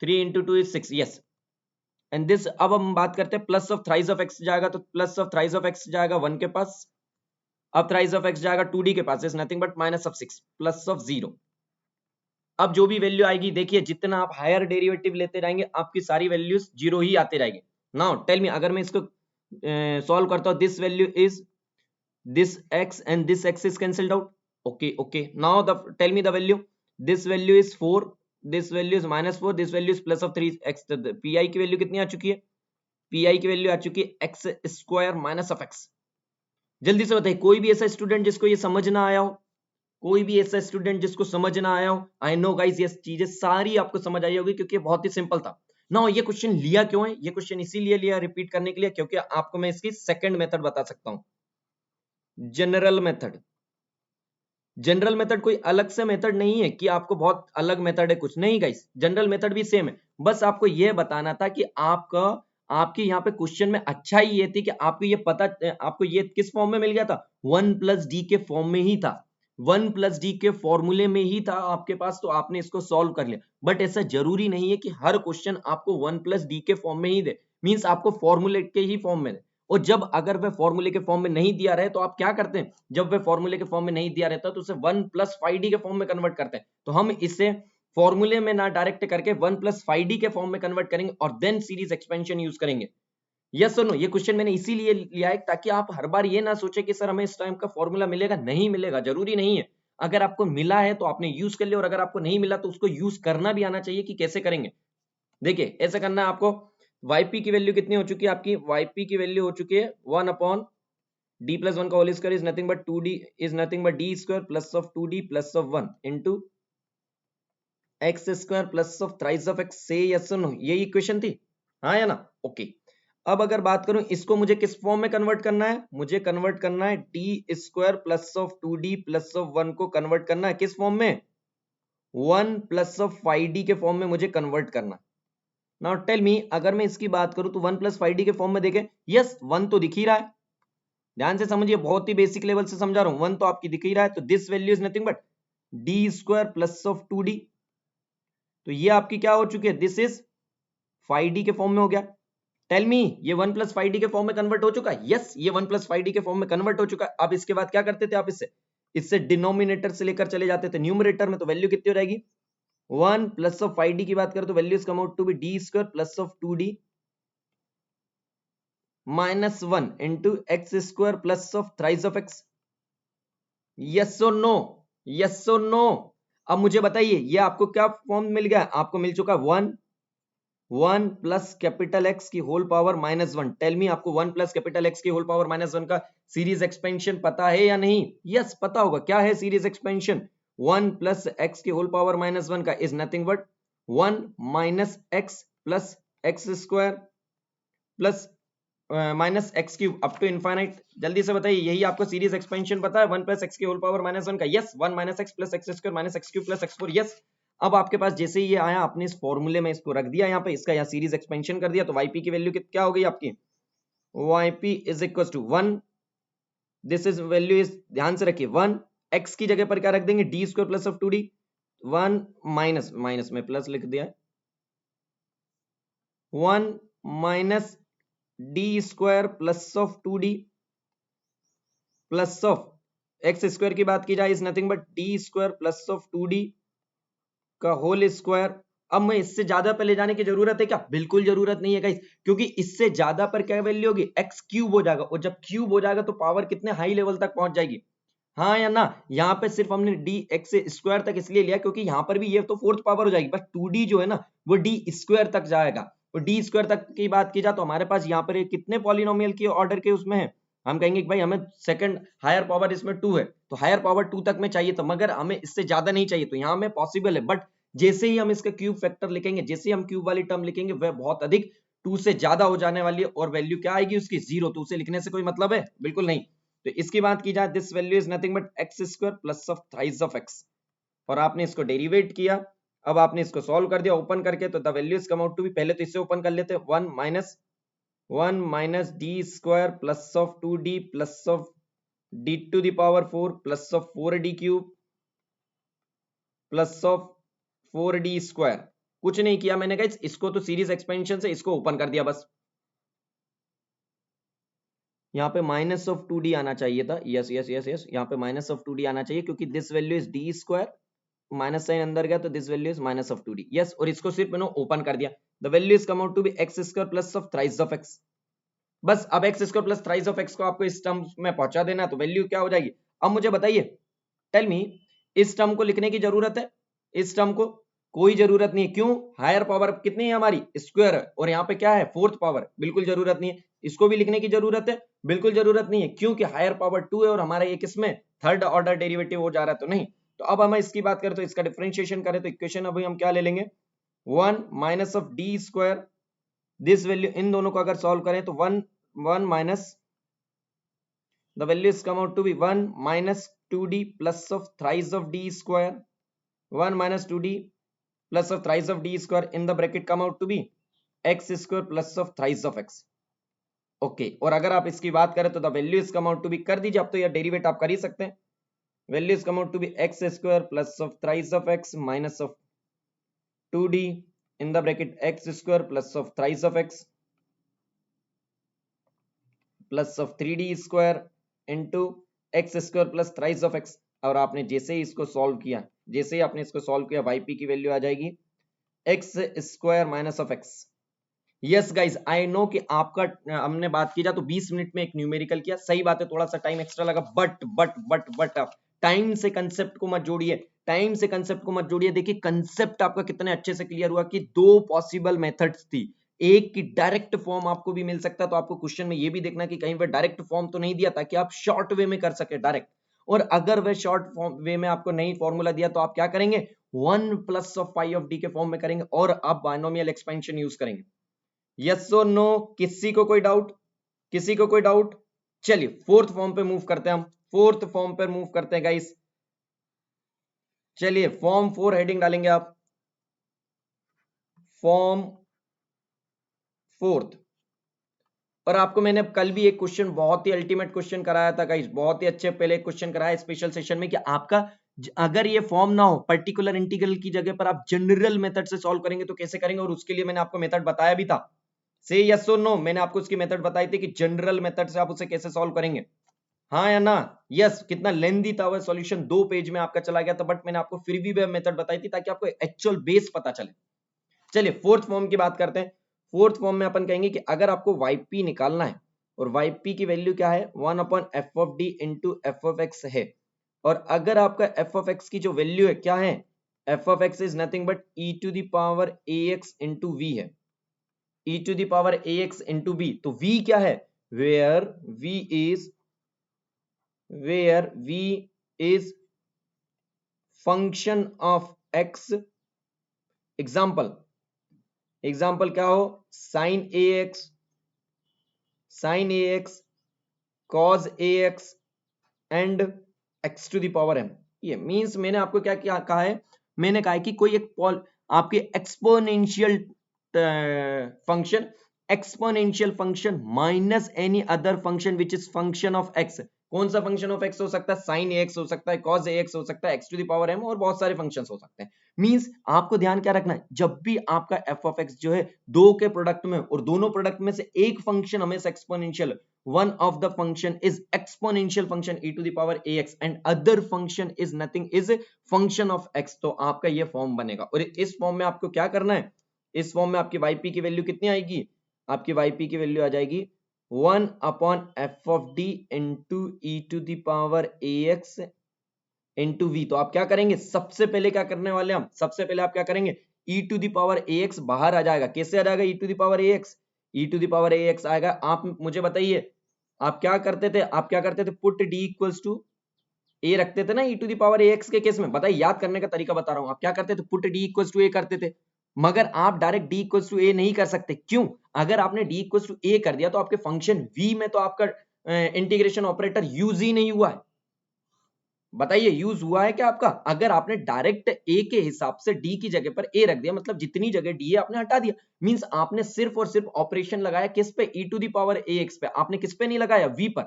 3 into 2 is 6, yes. And this, अब हम बात करते हैं plus of thrice of x जाएगा, तो plus of thrice of x जाएगा 1 के पास, अब थ्राइस ऑफ एक्स जाएगा 2d के पास, is nothing but minus of 6 plus of 0। अब जो भी वैल्यू आएगी, देखिए जितना आप हायर डेरिवेटिव लेते जाएंगे आपकी सारी वैल्यूज जीरो ही आते रहेंगे। नाउ टेल मी, अगर मैं इसको सॉल्व करता हूं, this value is this x and this x is cancelled out. Okay, now tell me the value. This value is 4, this value is minus 4, this value is plus of 3x। pi की value कितनी आ चुकी है? pi की value आ चुकी है x square minus of x। जल्दी से बताइए, कोई भी ऐसा स्टूडेंट जिसको ये समझ ना आया हो, कोई भी ऐसा स्टूडेंट जिसको समझ ना आया हो? आई नो गाइस, ये चीजें सारी आपको समझ आई होगी क्योंकि बहुत ही सिंपल था ना। ये क्वेश्चन लिया क्यों है? ये क्वेश्चन इसीलिए लिया रिपीट करने के लिए क्योंकि आपको मैं इसकी सेकंड मेथड बता सकता हूं, जनरल मेथड। जनरल मेथड कोई अलग से मेथड नहीं है कि आपको बहुत अलग मेथड है कुछ नहीं गाइस, जनरल मेथड भी सेम है। बस आपको यह बताना था कि आपके यहाँ पे क्वेश्चन में अच्छाई ये थी कि आपको ये पता, आपको ये किस फॉर्म में मिल गया था? 1 प्लस डी के फॉर्म में ही था, 1 प्लस डी के फॉर्मूले में ही था आपके पास, तो आपने इसको सॉल्व कर लिया। बट ऐसा जरूरी नहीं है कि हर क्वेश्चन आपको 1 प्लस डी के फॉर्म में ही दे, मींस आपको फॉर्मूले के ही फॉर्म में दे। और जब अगर वह फॉर्मूले के फॉर्म में नहीं दिया रहे तो आप क्या करते हैं? जब वह फॉर्मूले के फॉर्म में नहीं दिया रहता तो उसे 1 प्लस 5d के फॉर्म में कन्वर्ट करते हैं। तो हम इसे फॉर्मूले में ना डायरेक्ट करके 1 प्लस 5d के फॉर्म में कन्वर्ट करेंगे और देन सीरीज एक्सपेंशन यूज करेंगे। यस और नो, ये क्वेश्चन मैंने इसीलिए लिया है ताकि आप हर बार ये ना सोचे कि सर हमें इस टाइम का फॉर्मूला मिलेगा, नहीं मिलेगा, जरूरी नहीं है। अगर आपको मिला है तो आपने यूज कर लिया, और अगर आपको नहीं मिला तो उसको यूज करना भी आना चाहिए कि कैसे करेंगे। देखिए ऐसे करना है आपको। yp की वैल्यू कितनी हो चुकी है आपकी? yp की वैल्यू हो चुकी है 1 अपॉन d प्लस 1 का whole square is nothing but 2d is nothing but d square plus of 2d plus of 1 into x square plus of thrice of x। Say yes और no, यही equation थी, हाँ या ना? Okay. अब अगर बात करूं, इसको मुझे किस फॉर्म में कन्वर्ट करना है? मुझे कन्वर्ट करना है d square plus of 2d plus of 1 को कन्वर्ट करना है किस फॉर्म में? 1 प्लस ऑफ 5d के फॉर्म में मुझे कन्वर्ट करना। नाउ टेल मी, अगर मैं इसकी बात करूं तो 1 प्लस 5d के फॉर्म में देखें, यस 1 तो दिख ही रहा है, ध्यान से समझिए, बहुत ही बेसिक लेवल से समझा रहा हूं, 1 तो आपकी दिख ही रहा है। तो this value is nothing but d square plus of 2d। तो ये आपकी क्या हो चुकी है? दिस इज 5d के फॉर्म में हो गया। टेल मी, ये 1 प्लस 5d के फॉर्म में कन्वर्ट हो चुका है? यस, ये 1 प्लस 5d के फॉर्म में कन्वर्ट हो चुका है। अब इसके बाद क्या करते थे आप? इससे डिनोमिनेटर से लेकर चले जाते थे न्यूमरेटर में, तो वैल्यू कितनी हो जाएगी? 1 प्लस ऑफ 5d की बात करें तो value is come out to be d square plus of 2d minus 1 into x square plus of thrice of x. Yes और नो? यस और नो? अब मुझे बताइए, ये आपको क्या फॉर्म मिल गया? आपको मिल चुका 1 प्लस कैपिटल एक्स की whole power minus 1। Tell me, आपको 1 प्लस कैपिटल एक्स की होल पावर माइनस 1 का सीरीज एक्सपेंशन पता है या नहीं? यस, पता होगा। क्या है सीरीज एक्सपेंशन? 1 प्लस एक्स की होल पावर माइनस 1 का is nothing but 1 minus x plus x square plus minus x cube up to infinite. जल्दी से बताइए, यही आपको सीरीज एक्सपेंशन पता है? 1 प्लस एक्स की होल पावर माइनस 1 का, yes. 1 minus x plus x square minus x cube plus x 4, yes. अब आपके पास जैसे ही ये आया, आपने इस फॉर्मूले में इसको रख दिया यहाँ पे, इसका यहाँ सीरीज एक्सपेंशन कर दिया, तो yp की वैल्यू क्या हो गई आपकी? yp is equal to 1, this is value is, ध्यान से रखिए, 1 x की जगह पर क्या रख देंगे? d square plus of 2d, 1 minus minus में प्लस लिख दिया है, 1 minus d square plus of 2d plus of x square की बात की जाए is nothing but d square plus of 2d का होल स्क्वायर। अब मैं इससे ज्यादा पे ले जाने की जरूरत है क्या? बिल्कुल जरूरत नहीं है गाइस, क्योंकि इससे ज्यादा पर क्या वैल्यू होगी? एक्स क्यूब हो जाएगा, और जब क्यूब हो जाएगा तो पावर कितने हाई लेवल तक पहुंच जाएगी, हाँ या ना? यहाँ पे सिर्फ हमने डी एक्स स्क्वायर तक इसलिए लिया क्योंकि यहाँ पर भी ये तो फोर्थ पावर हो जाएगी, बस 2d जो है ना वो डी स्क्वायर तक जाएगा। और डी स्क्वायर तक की बात की जाए तो हमारे पास यहाँ पर कितने पॉलिनोमियल के ऑर्डर के उसमें है? हम कहेंगे कि भाई हमें सेकंड हायर पावर इसमें 2 है, तो हायर पावर 2 तक में चाहिए, तो मगर हमें इससे ज्यादा नहीं चाहिए, तो यहाँ में पॉसिबल है। बट जैसे ही हम इसका क्यूब फैक्टर लिखेंगे, जैसे ही हम क्यूब वाली टर्म लिखेंगे, वह बहुत अधिक 2 से ज्यादा हो जाने वाली है, और वैल्यू क्या आएगी उसकी? 0। तो उसे लिखने से कोई मतलब है? बिल्कुल नहीं। तो इसकी बात की जाए, this value is nothing but x square plus of thrice of x, और आपने इसको डेरिवेट किया। अब आपने इसको सॉल्व कर दिया ओपन करके, तो the value is come out to be, पहले तो इससे ओपन कर लेते हैं, 1 minus d square plus of 2d plus of d to the power 4 plus of 4d cube plus of 4d square कुछ नहीं किया मैंने गाइस, इसको तो सीरीज एक्सपेंशन से इसको ओपन कर दिया बस। यहाँ पे माइनस ऑफ 2d आना चाहिए था, यस यस यस यस, यहाँ पे माइनस ऑफ 2d आना चाहिए क्योंकि this value is d square, minus sign अंदर गया तो this value is minus of 2d, yes. और इसको सिर्फ मैंने ओपन कर दिया, the value is come out to be x square plus of thrice of x. बस अब x square plus thrice of x को आपको इस टर्म में पहुंचा देना, तो वैल्यू क्या हो जाएगी। अब मुझे बताइए, टेल मी, इस टर्म को लिखने की जरूरत है, इस टर्म को कोई जरूरत नहीं है। क्यों, हायर पावर कितनी है हमारी, स्क्वायर है, और यहाँ पे क्या है, फोर्थ पावर, बिल्कुल जरूरत नहीं है। इसको भी लिखने की जरूरत है, बिल्कुल जरूरत नहीं है, क्योंकि हायर पावर 2 है और हमारा ये किसमें थर्ड ऑर्डर डेरिवेटिव हो जा रहा है, तो नहीं। तो अब हम इसकी बात करें तो इसका डिफरेंशिएशन करें तो इक्वेशन अभी हम क्या ले लेंगे, 1 minus of D square, this value, इन दोनों को अगर सॉल्व करें तो 1 minus, the value is come out to be 1 minus 2d plus of thrice of d square, 1 minus 2d plus of thrice of d square in the bracket come out to be x square plus of thrice of x। Okay, और अगर आप इसकी बात करें तो the value is come out to be, कर दीजिए, अब तो यह डेरिवेट आप कर ही सकते हैं, value is come out to be x square plus of thrice of x minus of 2d in the bracket x square plus of thrice of x plus of 3d square into x square plus thrice of x. और आपने जैसे ही इसको solve किया, जैसे ही आपने इसको solve किया, yp की वैल्यू आ जाएगी x square minus of x. Yes guys, I know कि आपका हमने बात की जा तो 20 मिनट में एक न्यूमेरिकल किया, सही बात है, थोड़ा सा टाइम एक्स्ट्रा लगा, बट टाइम से कंसेप्ट को मत जोड़िए, टाइम से कंसेप्ट को मत जोड़िए। देखिए कंसेप्ट आपका कितने अच्छे से क्लियर हुआ कि दो पॉसिबल मेथड्स थी, एक की डायरेक्ट फॉर्म आपको भी मिल सकता है, तो आपको क्वेश्चन में ये भी देखना कि कहीं पर डायरेक्ट फॉर्म तो नहीं दिया ताकि आप शॉर्ट वे में कर सके डायरेक्ट, और अगर वह शॉर्ट वे में आपको नहीं फॉर्मूला दिया तो आप क्या करेंगे, 1 plus of phi of d के फॉर्म में करेंगे और अब बायनोमियल एक्सपेंशन यूज करेंगे। यस और नो, किसी को कोई डाउट, किसी को कोई डाउट। चलिए फोर्थ फॉर्म पे मूव करते हैं, हम फोर्थ फॉर्म पे मूव करते हैं गाइस। चलिए फॉर्म 4 हेडिंग डालेंगे आप, फॉर्म फोर्थ। और आपको मैंने कल भी एक क्वेश्चन, बहुत ही अल्टीमेट क्वेश्चन कराया था गाइस, बहुत ही अच्छे पहले क्वेश्चन कराया स्पेशल सेशन में कि आपका अगर ये फॉर्म ना हो, पर्टिकुलर इंटीग्रल की जगह पर आप जनरल मेथड से सॉल्व करेंगे तो कैसे करेंगे, और उसके लिए मैंने आपको मेथड बताया भी था। से यस और नो, मैंने आपको उसकी मेथड बताई थी कि जनरल मेथड से आप उसे कैसे सॉल्व करेंगे, हाँ या ना। यस, कितना लेंथी था वह सॉल्यूशन, 2 पेज में आपका चला गया था, बट मैंने आपको फिर भी वह मेथड बताई थी ताकि आपको एक्चुअल बेस पता चले। चलिए फोर्थ फॉर्म की बात करते हैं। फोर्थ फॉर्म में अपन कहेंगे कि अगर आपको yp निकालना है और yp की वैल्यू क्या है, 1 upon F of D into f of x है, और अगर आपका एफ ऑफ एक्स की जो वैल्यू है क्या है, f of x is nothing but e to the power ax into v है, e to the power ax into v। तो v क्या है, where v is function of x। Example क्या हो, sine ax cos ax and x to the power m। ये means मैंने आपको क्या कहा है, मैंने कहा है कि कोई एक आपके exponential function minus any other function which is function of x। कौन सा फंक्शन ऑफ x हो सकता है, साइन ax हो सकता है, कॉज ax हो सकता है, x to the power m, और बहुत सारे फंक्शंस हो सकते हैं। मींस आपको ध्यान क्या रखना है, जब भी आपका f ऑफ x जो है दो के प्रोडक्ट में, और दोनों प्रोडक्ट में से एक फंक्शन हमेशा exponential, one of the function is exponential function e to the power ax and other function is nothing is function of x, तो आपका ये फॉर्म बनेगा। और इस फॉर्म में आपको क्या करना है, इस फॉर्म में आपकी yp की वैल्यू कितनी आएगी, आपकी yp की वैल्यू आ जाएगी 1 upon F of D into e to the power ax into v। तो आप क्या करेंगे, सबसे पहले क्या करने वाले हम, सबसे पहले आप क्या करेंगे, e to the power ax बाहर आ जाएगा। कैसे आ जाएगा e to the power ax, e to the power ax आएगा। आप मुझे बताइए आप क्या करते थे, put d equals to a रखते थे ना e to the power ax के केस में, बताइए, याद करने का तरीका बता रहा हूं। आप क्या करते थे, put d equals to a करते थे, मगर आप direct d equals to a नहीं कर सकते। क्यों, अगर आपने d इक्वल्स टू a कर दिया तो आपके फंक्शन v में तो आपका इंटीग्रेशन ऑपरेटर यूज ही नहीं हुआ है। बताइए यूज हुआ है क्या आपका, अगर आपने डायरेक्ट a के हिसाब से d की जगह पर a रख दिया, मतलब जितनी जगह d है आपने हटा दिया, मींस आपने सिर्फ और सिर्फ ऑपरेशन लगाया किस पे, e to the power ax पे, आपने किस पे नहीं लगाया, v पर।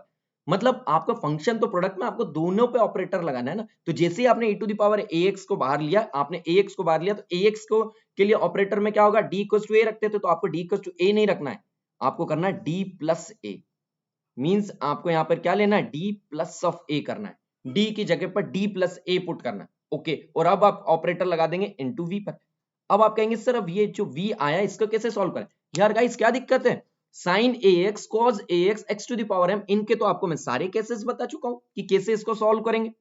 मतलब आपका फंक्शन तो प्रोडक्ट में आपको दोनों पे ऑपरेटर लगाना है ना। तो जैसे ही आपने e to the power ax को बाहर लिया, आपने ax को बाहर लिया, तो ax को के लिए ऑपरेटर में क्या होगा, d इक्वल्स टू a रखते थे, तो आपको d इक्वल्स टू a नहीं रखना है, आपको करना है d प्लस a। मींस आपको यहां पर क्या लेना है, d प्लस ऑफ a करना है, d की जगह पर d प्लस a पुट करना है। ओके, और अब आप ऑपरेटर लगा देंगे इनटू v पर। अब आप कहेंगे सर अब ये जो v आया इसको कैसे सॉल्व करें। यार गाइस क्या दिक्कत है, sine ax cos ax x to the power m, इनके तो आपको मैं सारे केसेस बता चुका हूं कि कैसे इसको सॉल्व करेंगे।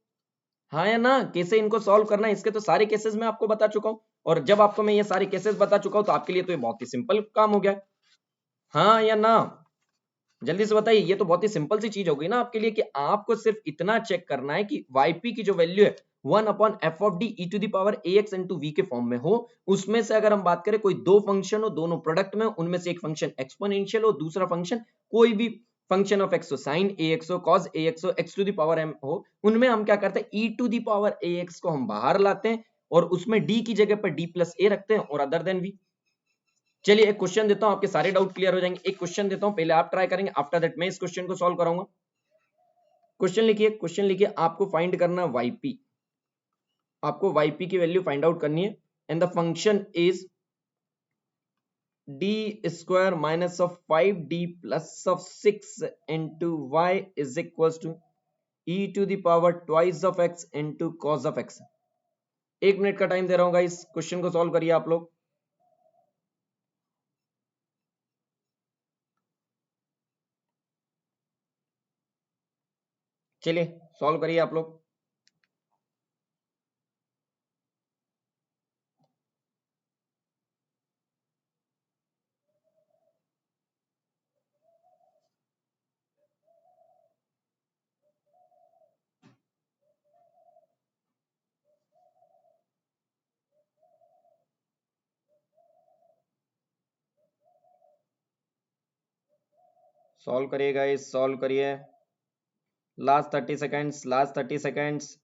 हाँ या ना, कैसे इनको सॉल्व करना है, इसके तो सारे केसेस मैं आपको बता चुका हूं। और जब आपको मैं ये सारे केसेस बता चुका हूं तो आपके लिए तो ये बहुत ही सिंपल काम हो गया। हाँ या ना, जल्दी से बताइए। ये तो बहुत ही सिंपल सी चीज हो गई ना आपके लिए कि आपको सिर्फ इतना चेक करना है कि yp की जो वैल्यू है 1 upon F of d e to the power ax into v के फॉर्म में हो। उसमें से अगर हम बात करें कोई दो फंक्शन हो, दोनों प्रोडक्ट में, उनमें से एक फंक्शन एक्सपोनेंशियल हो, दूसरा फंक्शन कोई भी फंक्शन ऑफ एक्स हो, साइन ax हो, cos ax हो, x to the power m हो, उनमें हम क्या करते हैं, e to the power ax को हम बाहर लाते हैं और उसमें d की जगह पर d प्लस a रखते हैं और अदर देन v। चलिए एक क्वेश्चन देता हूं, आपके सारे डाउट क्लियर हो जाएंगे। एक क्वेश्चन देता हूं, पहले आप ट्राई करेंगे, आफ्टर दैट मैं इस क्वेश्चन को सॉल्व कराऊंगा। क्वेश्चन लिखिए, आपको फाइंड करना yp, आपको yp की वैल्यू फाइंड आउट करनी है and the function is d square minus of 5d plus of 6 into y is equal to e to the power twice of x into cos of x। 1 minute का time दे रहा हूं guys, question को solve करिए आप लोग। चलिए solve करिए आप लोग। सॉल्व करिए गाइस, सॉल्व करिए। Last 30 seconds, last 30 seconds,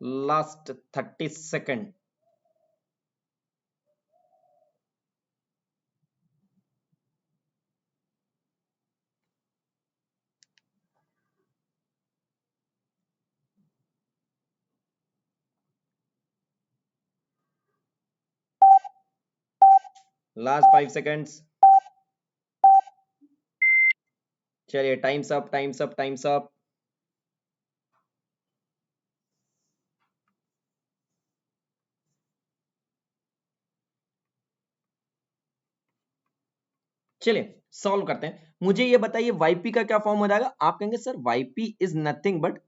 last 30 second. Last 5 seconds. चलिए time's up, time's up, time's up. चलिए सॉल्व करते हैं। मुझे ये बताइए yp का क्या फॉर्म हो जाएगा। आप कहेंगे sir yp is nothing but,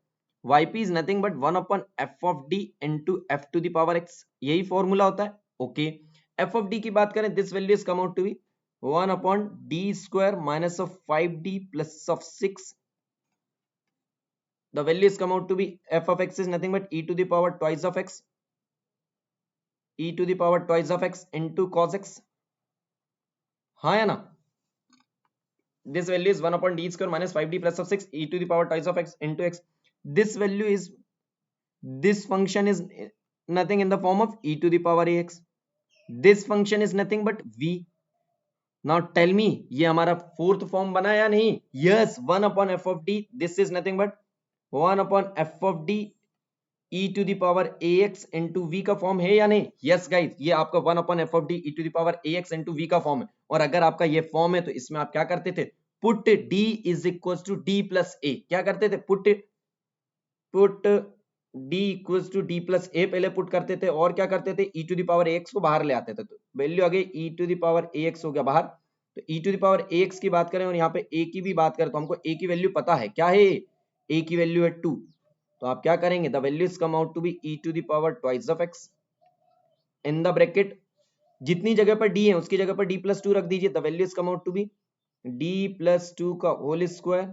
yp is nothing but 1 upon F of D into f to the power x, यही फॉर्मूला होता है। ओके, एफ ऑफ डी की बात करें, this value is come out to be 1 upon d square minus of 5d plus of 6। the value is come out to be f of x is nothing but e to the power twice of x, e to the power twice of x into cos x। हाँ या ना, this value is 1 upon d square minus 5d plus of 6 e to the power twice of x into x। this value is, this function is nothing in the form of e to the power ax, this function is nothing but v। now tell me ये हमारा fourth form बना या नहीं। yes, 1 upon f of d, this is nothing but 1 upon f of d e to the power ax into v का form है या नहीं। Yes guys, ये आपका 1 upon F of d e to the power ax into v का form है। और अगर आपका ये फॉर्म है तो इसमें आप क्या करते थे, put d is equal to D plus A. क्या करते थे, put d equal to D plus A पहले पुट करते थे और क्या करते थे, e to the power ax को बाहर ले आते थे। तो वैल्यू आ गई e to the power ax हो गया बाहर। तो e to the power ax की बात करें और यहाँ पे a की भी बात करें तो हमको a की वैल्यू पता है, क्या है, a की वैल्यू है 2। तो आप क्या करेंगे, the values come out to be e to the power twice of x in the bracket, जितनी जगह पर d है उसकी जगह पर d प्लस 2 रख दीजिए। The values come out to be d plus 2 का होल स्क्वायर,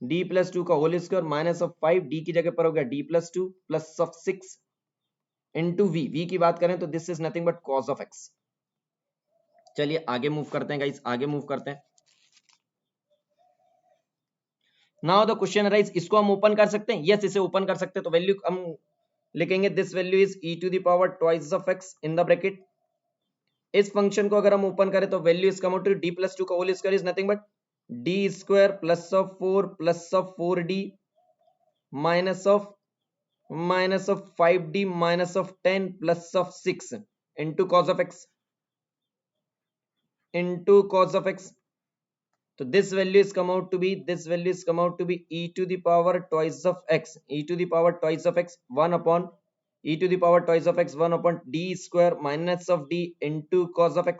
d प्लस 2 का whole square minus of 5, d की जगह पर हो गया d plus 2 plus of 6 into v, v की बात करें तो this is nothing but cos of x। चलिए आगे मूव करते हैं गाइस, आगे मूव करते हैं। नाउ द क्वेश्चन अराइज, इसको हम ओपन कर सकते हैं, यस इसे ओपन कर सकते हैं। तो वैल्यू हम लिखेंगे, this value is e to the power twice of x in the bracket इस फंक्शन को अगर हम ओपन करें तो value is come out to D plus 2 का whole square is nothing but d square plus of 4 d minus of 5d minus of 10 plus of 6 into cos of x तो this value is come out to be e to the power twice of x 1 upon e to the power twice of x 1 upon d square minus of d into cos of x।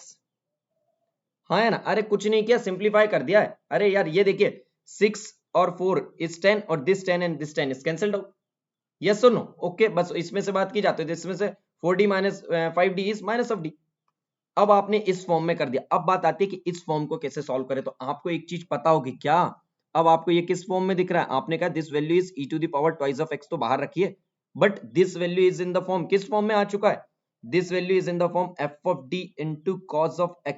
हाँ है ना, अरे कुछ नहीं किया, simplify कर दिया है। अरे यार ये देखिए 6 और 4 is 10 और this 10 and this 10 is cancelled out। Yes और नो? ओके, बस इसमें से बात की जाती है, इसमें से 4d minus 5d is minus of D. अब आपने इस फॉर्म में कर दिया। अब बात आती है कि इस फॉर्म को कैसे सॉल्व करें। तो आपको एक चीज पता होगी क्या, अब आपको ये किस फॉर्म में दिख रहा है? आपने कहा this value is e to the power twice of x, तो बाहर रखिए, but this value is in the form, किस फॉर्म में आ चुका है? This value is in the form f of d into cos of x।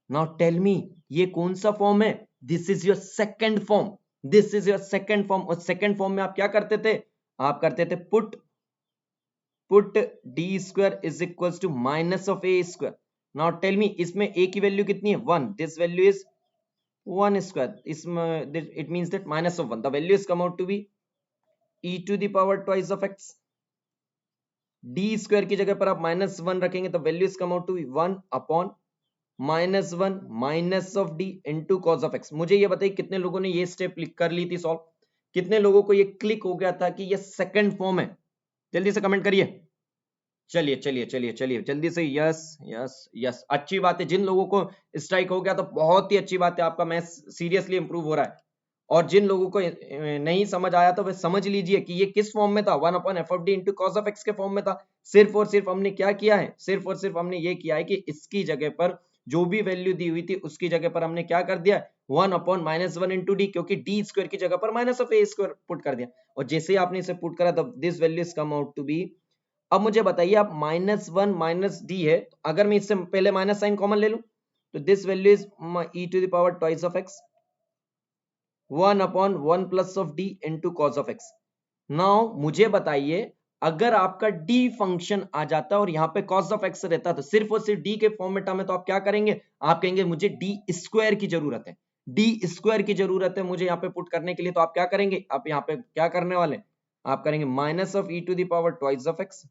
Now tell me ये कौन सा फॉर्म है? This is your second form, this is your second form. और सेकंड फॉर्म में आप क्या करते थे? आप करते थे put d square is equals to minus of a square. Now tell me इसमें a की वैल्यू कितनी है? 1, दिस वैल्यू इज 1 स्क्वायर, इसमें it means that minus of 1, the value is come out to be e to the power twice of x। d square की जगह पर आप minus 1 रखेंगे तो value is come out to be 1 upon minus 1 minus of d into cos of x। मुझे ये बताइए कितने लोगों ने ये स्टेप कर ली थी सॉल्व? कितने लोगों को ये क्लिक हो गया था कि ये सेकंड फॉर्म है? जल्दी से कमेंट करिए। चलिए चलिए चलिए चलिए जल्दी से, यस यस यस, अच्छी बात है। जिन लोगों को स्ट्राइक हो गया तो बहुत ही अच्छी बात है, आपका मैथ सीरियसली इंप्रूव हो रहा है। और जिन लोगों को नहीं समझ आया तो वे समझ लीजिए कि ये किस फॉर्म में था, 1 upon F of D into cos of x के फॉर्म में था। सिर्फ और सिर्फ हमने क्या किया है? सिर्फ और सिर्फ हमने ये किया है कि इसकी जगह पर जो भी वैल्यू दी हुई थी उसकी जगह पर हमने क्या कर दिया? 1 अपॉन माइनस 1 इंटू डी, क्योंकि डी स्क्वायर की जगह पर minus of A square put कर दिया। और जैसे ही आपने इसे पुट करा तो this value is come out to be. अब मुझे बताइए, आप माइनस 1 माइनस डी है, अगर मैं इससे पहले माइनस साइन कॉमन ले लूं तो this value is e to the power twice of x 1 upon 1 plus of d into cos of x। Now मुझे बताइए, अगर आपका d फंक्शन आ जाता और यहाँ पे cos ऑफ x रहता तो सिर्फ और सिर्फ d के फॉर्म में टर्म है तो आप क्या करेंगे? आप कहेंगे मुझे d स्क्वायर की जरूरत है, d स्क्वायर की जरूरत है मुझे यहाँ पे पुट करने के लिए। तो आप क्या करेंगे? आप यहाँ पे क्या करने वाले? आप करेंगे minus of e to the power twice of x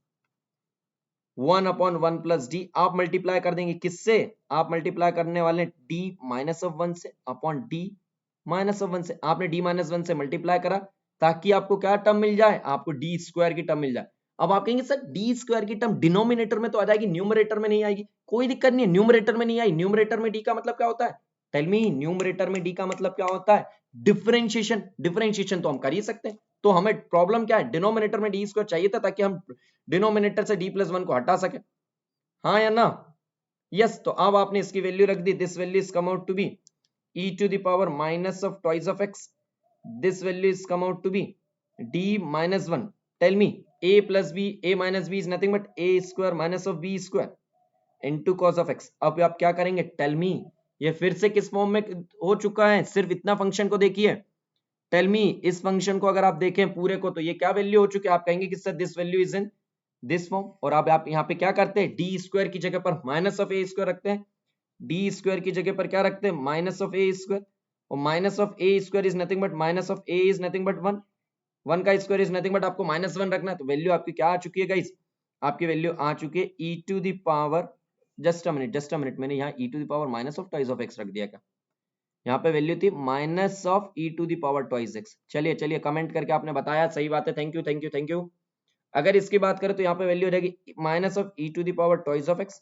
1 upon 1 plus d. आप मल्टीप्लाई कर देंगे किससे? आप मल्टीप्लाई करने वाले d माइनस ऑफ 1 से अपॉन d माइनस ऑफ 1 से। आपने d माइनस 1 से मल्टीप्लाई करा ताकि आपको क्या टर्म मिल जाए? आपको d स्क्वायर की टर्म मिल जाए। अब आप कहेंगे सर d स्क्वायर की टर्म डिनोमिनेटर में तो आ जाएगी, न्यूमरेटर में नहीं आएगी। कोई दिक्कत नहीं है, न्यूमरेटर में नहीं आई। न्यूमरेटर में d का मतलब क्या होता है? टेल मी, न्यूमरेटर में d का मतलब क्या होता है? डिफरेंशिएशन। डिफरेंशिएशन तो हम कर ही सकते हैं, तो हमें प्रॉब्लम क्या है? डिनोमिनेटर में डी स्क्वायर चाहिए था ताकि हम डिनोमिनेटर से d प्लस 1 को हटा सके। हाँ या ना? यस। तो अब आपने इसकी वैल्यू रख दी, this value is come out to be e to the power minus of twice of x, this value is come out to be d minus 1। Tell me a plus b, a minus b is nothing but a square minus of b square into cos of x। अब आप क्या करेंगे? Tell me ये फिर से किस form में हो चुका है? सिर्फ इतना फंक्शन को देखिए। टेल मी इस फंक्शन को अगर आप देखें पूरे को तो ये क्या वैल्यू हो चुकी है? आप कहेंगे कि sir this value is in this form. और अब आप यहाँ पे क्या करते हैं? डी स्क्वायर की जगह पर माइनस ऑफ ए स्क्वायर रखते हैं, डी स्क्वायर की जगह पर क्या रखते हैं? Minus of A square. और minus of A square is nothing but minus of A is nothing but 1, 1 का स्क्वायर इज नथिंग बट आपको माइनस 1 रखना है। तो वैल्यू आपकी क्या आ चुकी है गाइस? आपकी वैल्यू आ चुकी है e to the power, just a minute, मैंने यहाँ e to the power minus of twice of x रख दिया क्या? यहाँ पे वैल्यू थी minus of e to the power twice x। चलिए चलिए कमेंट करके आपने बताया, सही बात है, thank you thank you thank you. अगर इसकी बात करें तो यहाँ पे वैल्यू हो जाएगी minus of e to the power twice of x।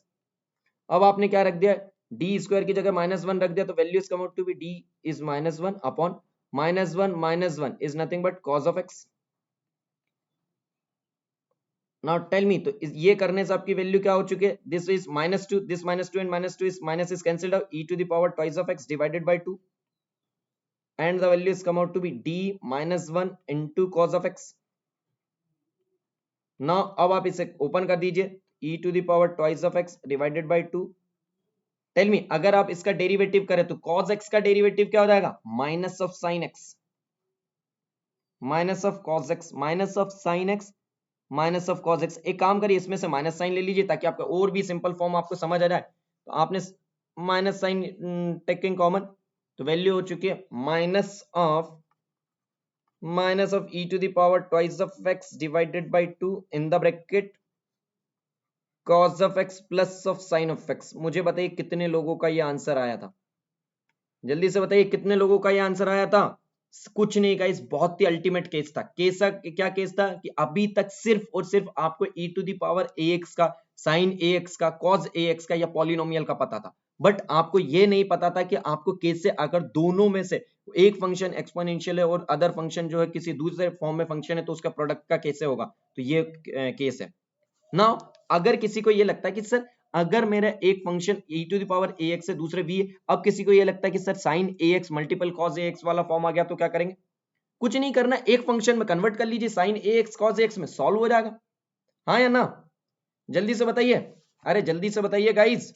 अब आपने क्या रख दिया? डी स्क्वायर की जगह माइनस 1 रख दिया तो value is come out to be d is minus 1 upon minus 1 is nothing but cos of x। Now tell me, तो ये करने से आपकी वैल्यू क्या हो चुकी है? This is -2, this -2 and -2 is minus is cancelled out, e to the power twice of x divided by 2 and the value is come out to be d minus 1 into cos of x। now अब आप इसे open कर दीजिए, e to the power twice of x divided by 2। Tell me अगर आप इसका derivative करें तो cos x का डेरिवेटिव क्या हो जाएगा? Minus of sine x, minus of cos x, minus of sine x, minus of cos x। एक काम करिए इसमें से माइनस साइन ले लीजिए ताकि आपका और भी सिंपल फॉर्म आपको समझ आ जाए। तो आपने माइनस साइन टेकिंग कॉमन, तो वैल्यू हो चुकी है minus of e to the power twice of x divided by 2 in the bracket cos of x plus of sin of x। मुझे बताइए कितने लोगों का ये आंसर आया था, जल्दी से बताइए कितने लोगों का ये आंसर आया था। कुछ नहीं गाइस, बहुत ही अल्टीमेट केस था। क्या केस था कि अभी तक सिर्फ और सिर्फ आपको e to the power ax का, sin ax का, cos ax का या पॉलिनोमियल का पता था, बट आपको ये नहीं पता था कि आपको कैसे अगर दोनों में से एक फंक्शन एक्सपोनेंशियल है और अदर फंक्शन जो है किसी दूसरे फॉर्म में फंक्शन है तो उसका प्रोडक्ट का कैसे होगा। तो ये केस है ना। अगर किसी को ये लगता है कि सर अगर मेरा एक function e to the power ax है दूसरे v है, अब किसी को ये लगता है कि sir sin ax multiple cos ax वाला फॉर्म आ गया, तो क्या करेंगे, कुछ नहीं करना, एक फंक्शन में कन्वर्ट कर लीजिए, sin ax cos ax में सॉल्व हो जाएगा। हाँ या ना, जल्दी से बताइए, अरे जल्दी से बताइए गाइस,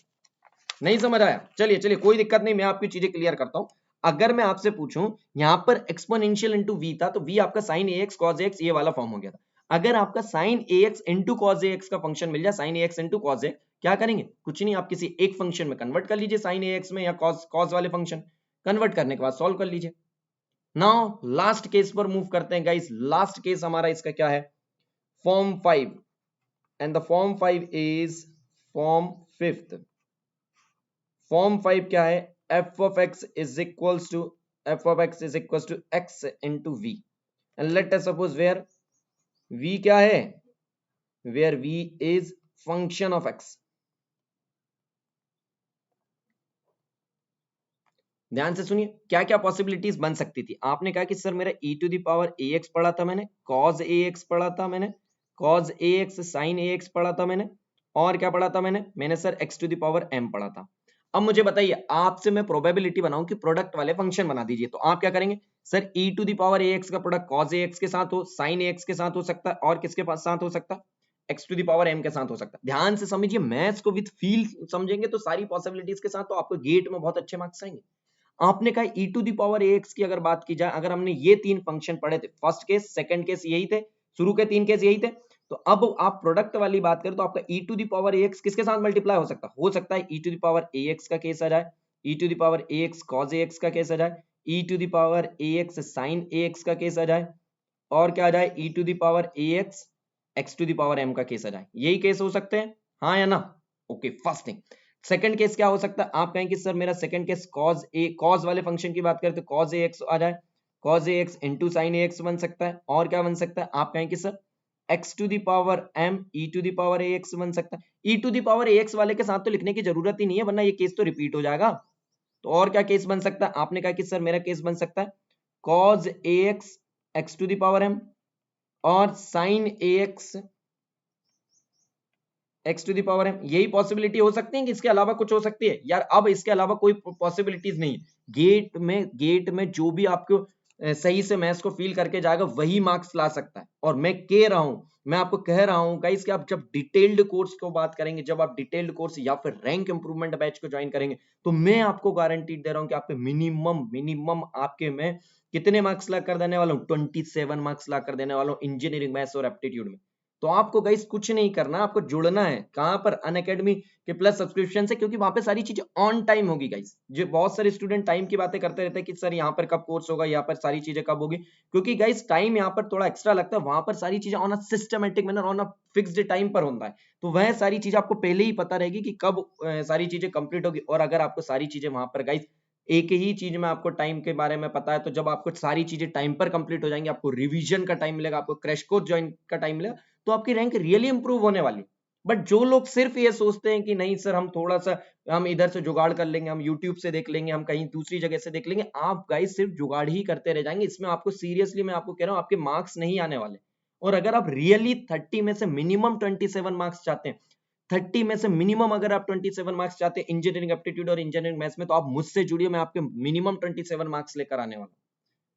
नहीं समझ आया, चलिए कोई दिक्कत नहीं, मैं आपकी चीजें क्लियर करता हूं। अगर मैं आपसे पूछूं यहां पर एक्सपोनेंशियल इंटू v था, तो v आपका sin ax cos ax ये वाला फॉर्म हो गया था। अगर आपका sin ax into cos ax का फंक्शन मिल जाए, sin ax into cos ax, क्या करेंगे, कुछ नहीं, आप किसी एक फंक्शन में कन्वर्ट कर लीजिए sin ax में या cos वाले फंक्शन, कन्वर्ट करने के बाद सॉल्व कर लीजिए। नाउ लास्ट केस पर मूव करते हैं गाइस। लास्ट केस हमारा इसका क्या है, form 5, and the form 5 is form 5th। Form 5 क्या है, f of x is equals to x into v, and let us suppose where v क्या है, where v is function of x। ध्यान से सुनिए क्या क्या पॉसिबिलिटीज बन सकती थी। आपने कहा कि सर मेरा e to the power ax पढ़ा था मैंने, cos ax पढ़ा था मैंने, cos ax sin ax पढ़ा था मैंने, और क्या पढ़ा था मैंने sir x to the power m पढ़ा था। अब मुझे बताइए, आपसे मैं प्रोबेबिलिटी बनाऊं कि प्रोडक्ट वाले फंक्शन बना दीजिए, तो आप क्या करेंगे, sir e to the power ax का प्रोडक्ट cos ax के साथ हो, sin ax के साथ हो सकता है, और किसके पास साथ हो सकता है, x to the power m के साथ हो सकता है। ध्यान से समझिए, मैथ्स को विद फील समझेंगे तो सारी पॉसिबिलिटीज के साथ तो आपको गेट में बहुत अच्छे मार्क्स आएंगे। आपने कहा e to the power ax की अगर बात की जाए, अगर हमने ये तीन फंक्शन पढ़े थे, फर्स्ट केस सेकंड केस यही थे, शुरू के तीन केस यही थे, तो अब आप प्रोडक्ट वाली बात करें तो आपका e to the power ax किसके साथ मल्टीप्लाई हो सकता है e to the power ax का केस आ जाए, e to the power ax cos ax का केस आ जाए, e to the power ax sin ax का केस आ जाए, और क्या आ जाए e to the power ax x to the power m का केस आ जाए। यही केस हो सकते हैं, हाँ या ना। Okay, first thing. Second case क्या हो सकता है, आप कहेंगे सर मेरा सेकंड केस cos वाले फंक्शन की बात करें तो cos ax आ जाए, cos ax into sin ax बन सकता है, और क्या बन सकता है, आप कहेंगे sir x to the power m e to the power ax बन सकता है। e to the power ax वाले के साथ तो लिखने की जरूरत ही नहीं है, वरना ये केस तो रिपीट हो जाएगा। तो और क्या केस बन सकता है, आपने कहा कि सर मेरा केस बन सकता है cos ax x to the power m और sin ax x to the power m, यही पॉसिबिलिटी हो सकती है कि इसके अलावा कुछ हो सकती है यार। अब इसके अलावा कोई पॉसिबिलिटीज नहीं है। गेट में जो भी आपको सही से मैथ्स को फील करके जाएगा वही मार्क्स ला सकता है। और मैं आपको कह रहा हूं गाइस कि आप जब डिटेल्ड कोर्स को बात करेंगे, जब आप डिटेल्ड कोर्स या फिर रैंक इंप्रूवमेंट बैच को ज्वाइन करेंगे, तो मैं आपको गारंटी दे रहा हूं कि आपके मिनिमम आपके मैं कितने मार्क्स ला कर देने वाला हूं, 27 मार्क्स ला कर देने वाला हूं इंजीनियरिंग मैथ्स और एप्टीट्यूड में। तो आपको गाइस कुछ नहीं करना, आपको जुड़ना है कहां पर, अनअकैडमी के प्लस सब्सक्रिप्शन से, क्योंकि वहां पे सारी चीजें ऑन टाइम होगी गाइस। जो बहुत सारे स्टूडेंट टाइम की बातें करते रहते हैं कि सर यहाँ पर कब कोर्स होगा, यहाँ पर सारी चीजें कब होगी, क्योंकि गाइस टाइम यहाँ पर थोड़ा एक्स्ट्रा लगता है, वहां पर सारी चीजें on a systematic manner, on a fixed time पर होता है। तो वह सारी चीजें आपको पहले ही पता रहेगी कि कब सारी चीजें कंप्लीट होगी। और अगर आपको सारी चीजें वहां पर गाइस एक ही चीज में आपको टाइम के बारे में पता है, तो जब आपको सारी चीजें टाइम पर कंप्लीट हो जाएंगी, आपको रिवीजन का टाइम मिलेगा, आपको क्रैश कोर्स ज्वाइन का टाइम मिलेगा, तो आपकी रैंक रियली इंप्रूव होने वाली। बट जो लोग सिर्फ ये सोचते हैं कि नहीं सर हम थोड़ा सा हम इधर से जुगाड़ कर लेंगे, हम यूट्यूब से देख लेंगे, हम कहीं दूसरी जगह से देख लेंगे, आप गाइस सिर्फ जुगाड़ ही करते रह जाएंगे। इसमें आपको सीरियसली मैं आपको कह रहा हूं, आपके मार्क्स नहीं आने वाले। और अगर आप रियली 30 में से मिनिमम 27 मार्क्स चाहते हैं, 30 में से मिनिमम अगर आप 27 मार्क्स चाहते हैं इंजीनियरिंग एप्टीट्यूड और इंजीनियरिंग मैथ्स में, तो आप मुझसे जुड़िए, मैं आपके मिनिमम 27 मार्क्स लेकर आने वाला।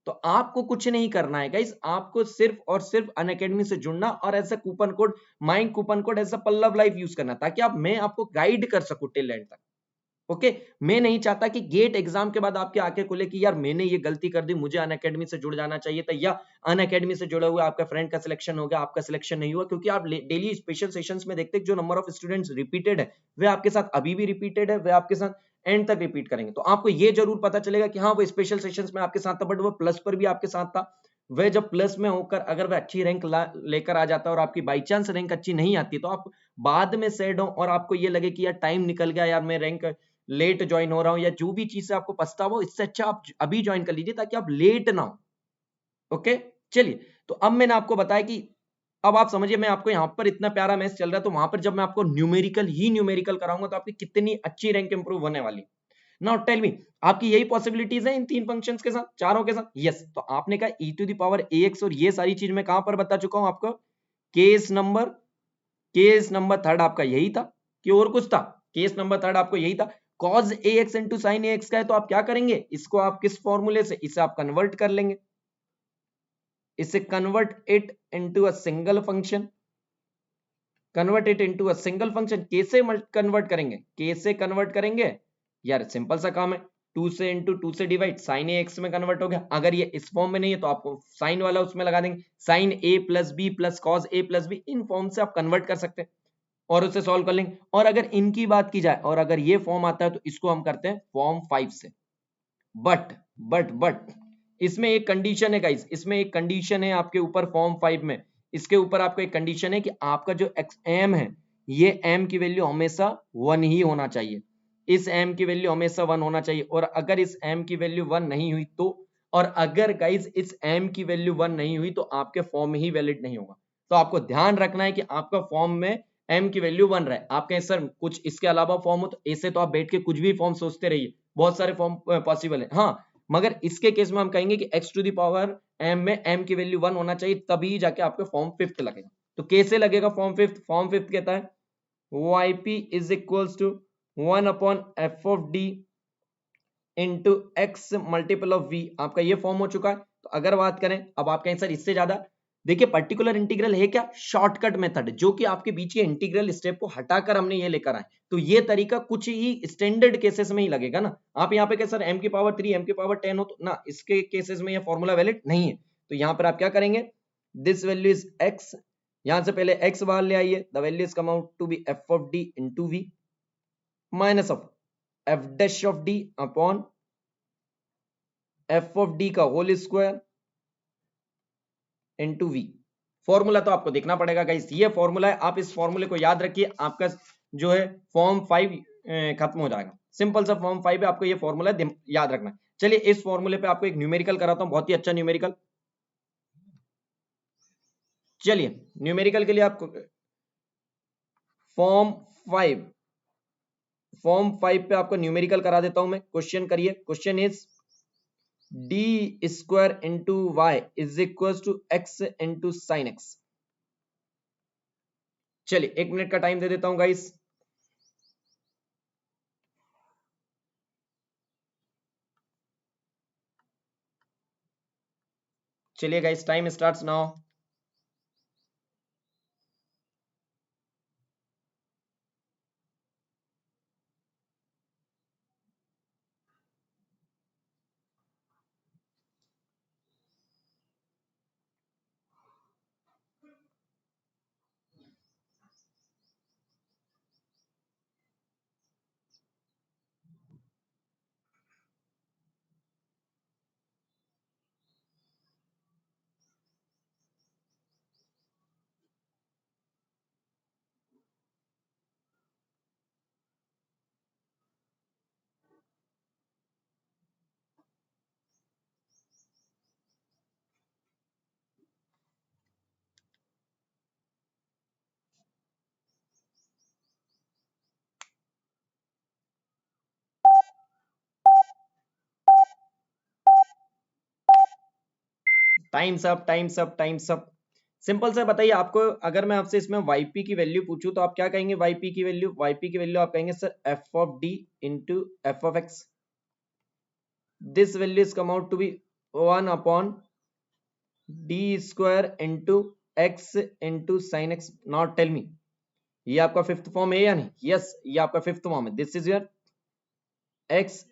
तो आपको कुछ नहीं करना है गाइस, आपको सिर्फ और सिर्फ अनअकैडमी से जुड़ना और ऐसा coupon code, mind coupon code ऐसा पल्लव लाइव यूज करना, ताकि मैं आपको गाइड कर सकूं टिल एंड तक। ओके मैं नहीं चाहता कि गेट एग्जाम के बाद आपके आंखें खुले कि यार मैंने ये गलती कर दी, मुझे अनअकैडमी से जुड़ जाना चाहिए था, या अनअकैडमी से जुड़े हुए आपका फ्रेंड का सिलेक्शन हो गया, आपका सिलेक्शन नहीं हुआ, क्योंकि आप डेली स्पेशल सेशंस में देखते हैं जो नंबर ऑफ स्टूडेंट्स रिपीटेड है वे आपके साथ अभी भी रिपीटेड है, वे आपके साथ एंड तक रिपीट करेंगे। तो आपको ये जरूर पता चलेगा कि हाँ वो स्पेशल सेशंस में आपके साथ था, बट वो प्लस पर भी आपके साथ था। वह जब प्लस में होकर अगर वह अच्छी रैंक लेकर आ जाता है और आपकी बाई चांस रैंक अच्छी नहीं आती, तो आप बाद में सैड हो और आपको ये लगे कि यार टाइम निकल गया, यार मैं रैंक लेट ज्वाइन हो रहा हूं, या जो भी चीज से आपको पछतावा हो, इससे अच्छा आप अभी ज्वाइन कर लीजिए ताकि आप लेट ना हो। ओके चलिए, तो अब मैंने आपको बताया कि अब आप समझिए मैं आपको यहां पर इतना प्यारा मैथ चल रहा है, तो वहां पर जब मैं आपको न्यूमेरिकल ही न्यूमेरिकल कराऊंगा तो आपकी कितनी अच्छी रैंक इंप्रूव होने वाली। नाउ टेल मी, आपकी यही पॉसिबिलिटीज है इन तीन फंक्शंस के साथ, चारों के साथ? यस। तो आपने कहा e to the power ax, और ये सारी चीज मैं कहां पर बता चुका हूं आपको, केस नंबर थर्ड आपका यही था कि और कुछ था? केस नंबर थर्ड आपको यही था। cos ax into sine ax का है, तो आप क्या करेंगे, इसको आप किस फॉर्मूले से, इसे आप कन्वर्ट कर लेंगे, इसे convert it into a single function, convert it into a single function. कैसे कन्वर्ट करेंगे, कैसे कन्वर्ट करेंगे यार, सिंपल सा काम है, 2 से इंटू 2 से डिवाइड, साइन ए एक्स में कन्वर्ट हो गया। अगर ये इस फॉर्म में नहीं है तो आपको साइन वाला उसमें लगा देंगे, sine a plus b plus cos a plus b, इन फॉर्म से आप कन्वर्ट कर सकते हैं और उसे सॉल्व कर लेंगे। और अगर इनकी बात की जाए और अगर ये फॉर्म आता है तो इसको हम करते हैं फॉर्म 5 से। बट इसमें एक कंडीशन है गाइस, इसमें एक कंडीशन है आपके ऊपर फॉर्म 5 में, इसके ऊपर आपको एक कंडीशन है कि आपका जो एम है, ये एम की वैल्यू हमेशा 1 ही होना चाहिए, इस एम की वैल्यू हमेशा 1 होना चाहिए। और अगर इस एम की वैल्यू 1 नहीं हुई तो, और अगर गाइस इस एम की वैल्यू 1 नहीं हुई तो आपके फॉर्म ही वैलिड नहीं होगा। तो आपको ध्यान रखना है कि आपका फॉर्म में एम की वैल्यू 1 रहे। आप कहें सर कुछ इसके अलावा फॉर्म हो, तो ऐसे तो आप बैठ के कुछ भी फॉर्म सोचते रहिए, बहुत सारे फॉर्म पॉसिबल है, हाँ, मगर इसके केस में हम कहेंगे कि x to the power m में m की वैल्यू 1 होना चाहिए, तभी जाके आपके फॉर्म 5th लगेगा। तो कैसे लगेगा फॉर्म 5th? फॉर्म 5th कहता है yp is equals to 1 upon F of D into x multiple of v। आपका ये फॉर्म हो चुका है। तो अगर बात करें, अब आप कहें सर इससे ज्यादा, देखिए पर्टिकुलर इंटीग्रल है क्या, शॉर्टकट मेथड, जो कि आपके बीच के इंटीग्रल स्टेप को हटाकर हमने ये लेकर आए। तो ये तरीका कुछ ही स्टैंडर्ड केसेस में ही लगेगा ना। आप यहाँ पे क्या सर m की पावर 3 m की पावर 10 हो, तो ना इसके केसेस में ये फॉर्मूला वैलिड नहीं है। तो यहाँ पर आप क्या करेंगे, दिस वैल्यू इज x, यहां से पहले x बाहर ले आइए, the value is come out to be F of D into V minus of F dash of D upon F of D का whole square into V. Formula तो आपको देखना पड़ेगा गाइस, ये फॉर्मूला है, आप इस फॉर्मूले को याद रखिए, आपका जो है फॉर्म 5 खत्म हो जाएगा। सिंपल सा फॉर्म 5 है, आपको ये फॉर्मूला याद रखना है। चलिए इस फॉर्मूले पे आपको एक न्यूमेरिकल कराता हूं, बहुत ही अच्छा न्यूमेरिकल। चलिए न्यूमेरिकल के लिए आपको फॉर्म 5 पे आपको न्यूमेरिकल करा देता हूं मैं। क्वेश्चन करिए, question is d square into y is equal to x into sine x. चलिए 1 मिनट का टाइम दे देता हूं गाइस। चलिए guys time starts now. Times up, time's up, time's up. Simple सा बताइए, आपको अगर मैं आपसे इसमें yp की वैल्यू पूछूं तो आप क्या कहेंगे? yp की वैल्यू, आप कहेंगे sir f of d into f of x, this value is come out to be 1 upon d square into x into sine x. Not tell me ये आपका 5th फॉर्म है या नहीं? यस, ये आपका 5th फॉर्म है, this is your x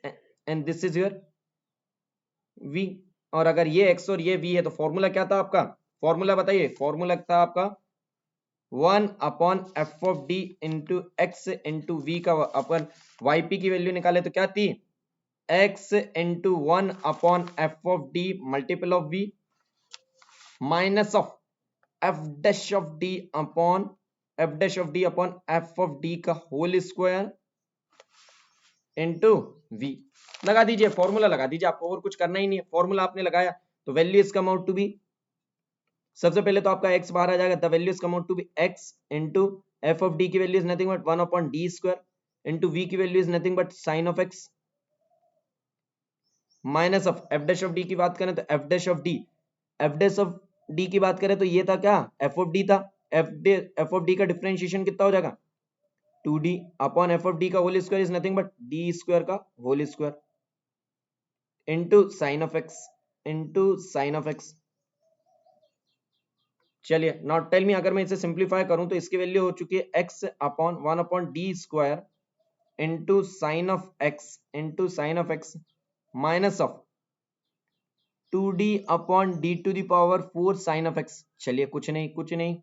and this is your v। और अगर ये x और ये v है तो फॉर्मूला क्या था आपका, फॉर्मूला बताइए, फॉर्मूला था आपका 1/f(d) into x into v का अपन yp की वैल्यू निकाले तो क्या थी, x into 1/f(d) multiple of v minus of f' upon f(d) का होल स्क्वायर इंटू v। लगा दीजिए, फॉर्मूला लगा दीजिए, आपको और कुछ करना ही नहीं है, फॉर्मूला आपने लगाया तो value is come out to be, सबसे पहले तो आपका x बाहर आ जाएगा, the value is come out to be x into f(d) की value is nothing but 1/d square into v की value is nothing but sine of x minus of f'(d) की बात करें तो f'(d) की बात करें तो ये था क्या, f(d) था, f(d) का डिफरेंशिएशन कितना हो जाएगा 2d अपॉन f(d) का whole square is nothing but d square का whole square into sine of x। चलिए नॉट टेल मी, अगर मैं इसे सिंप्लीफाई करूं तो इसकी वैल्यू हो चुकी है x upon 1/d square into sine of x minus of 2d upon d to the power 4 sine of x। चलिए कुछ नहीं।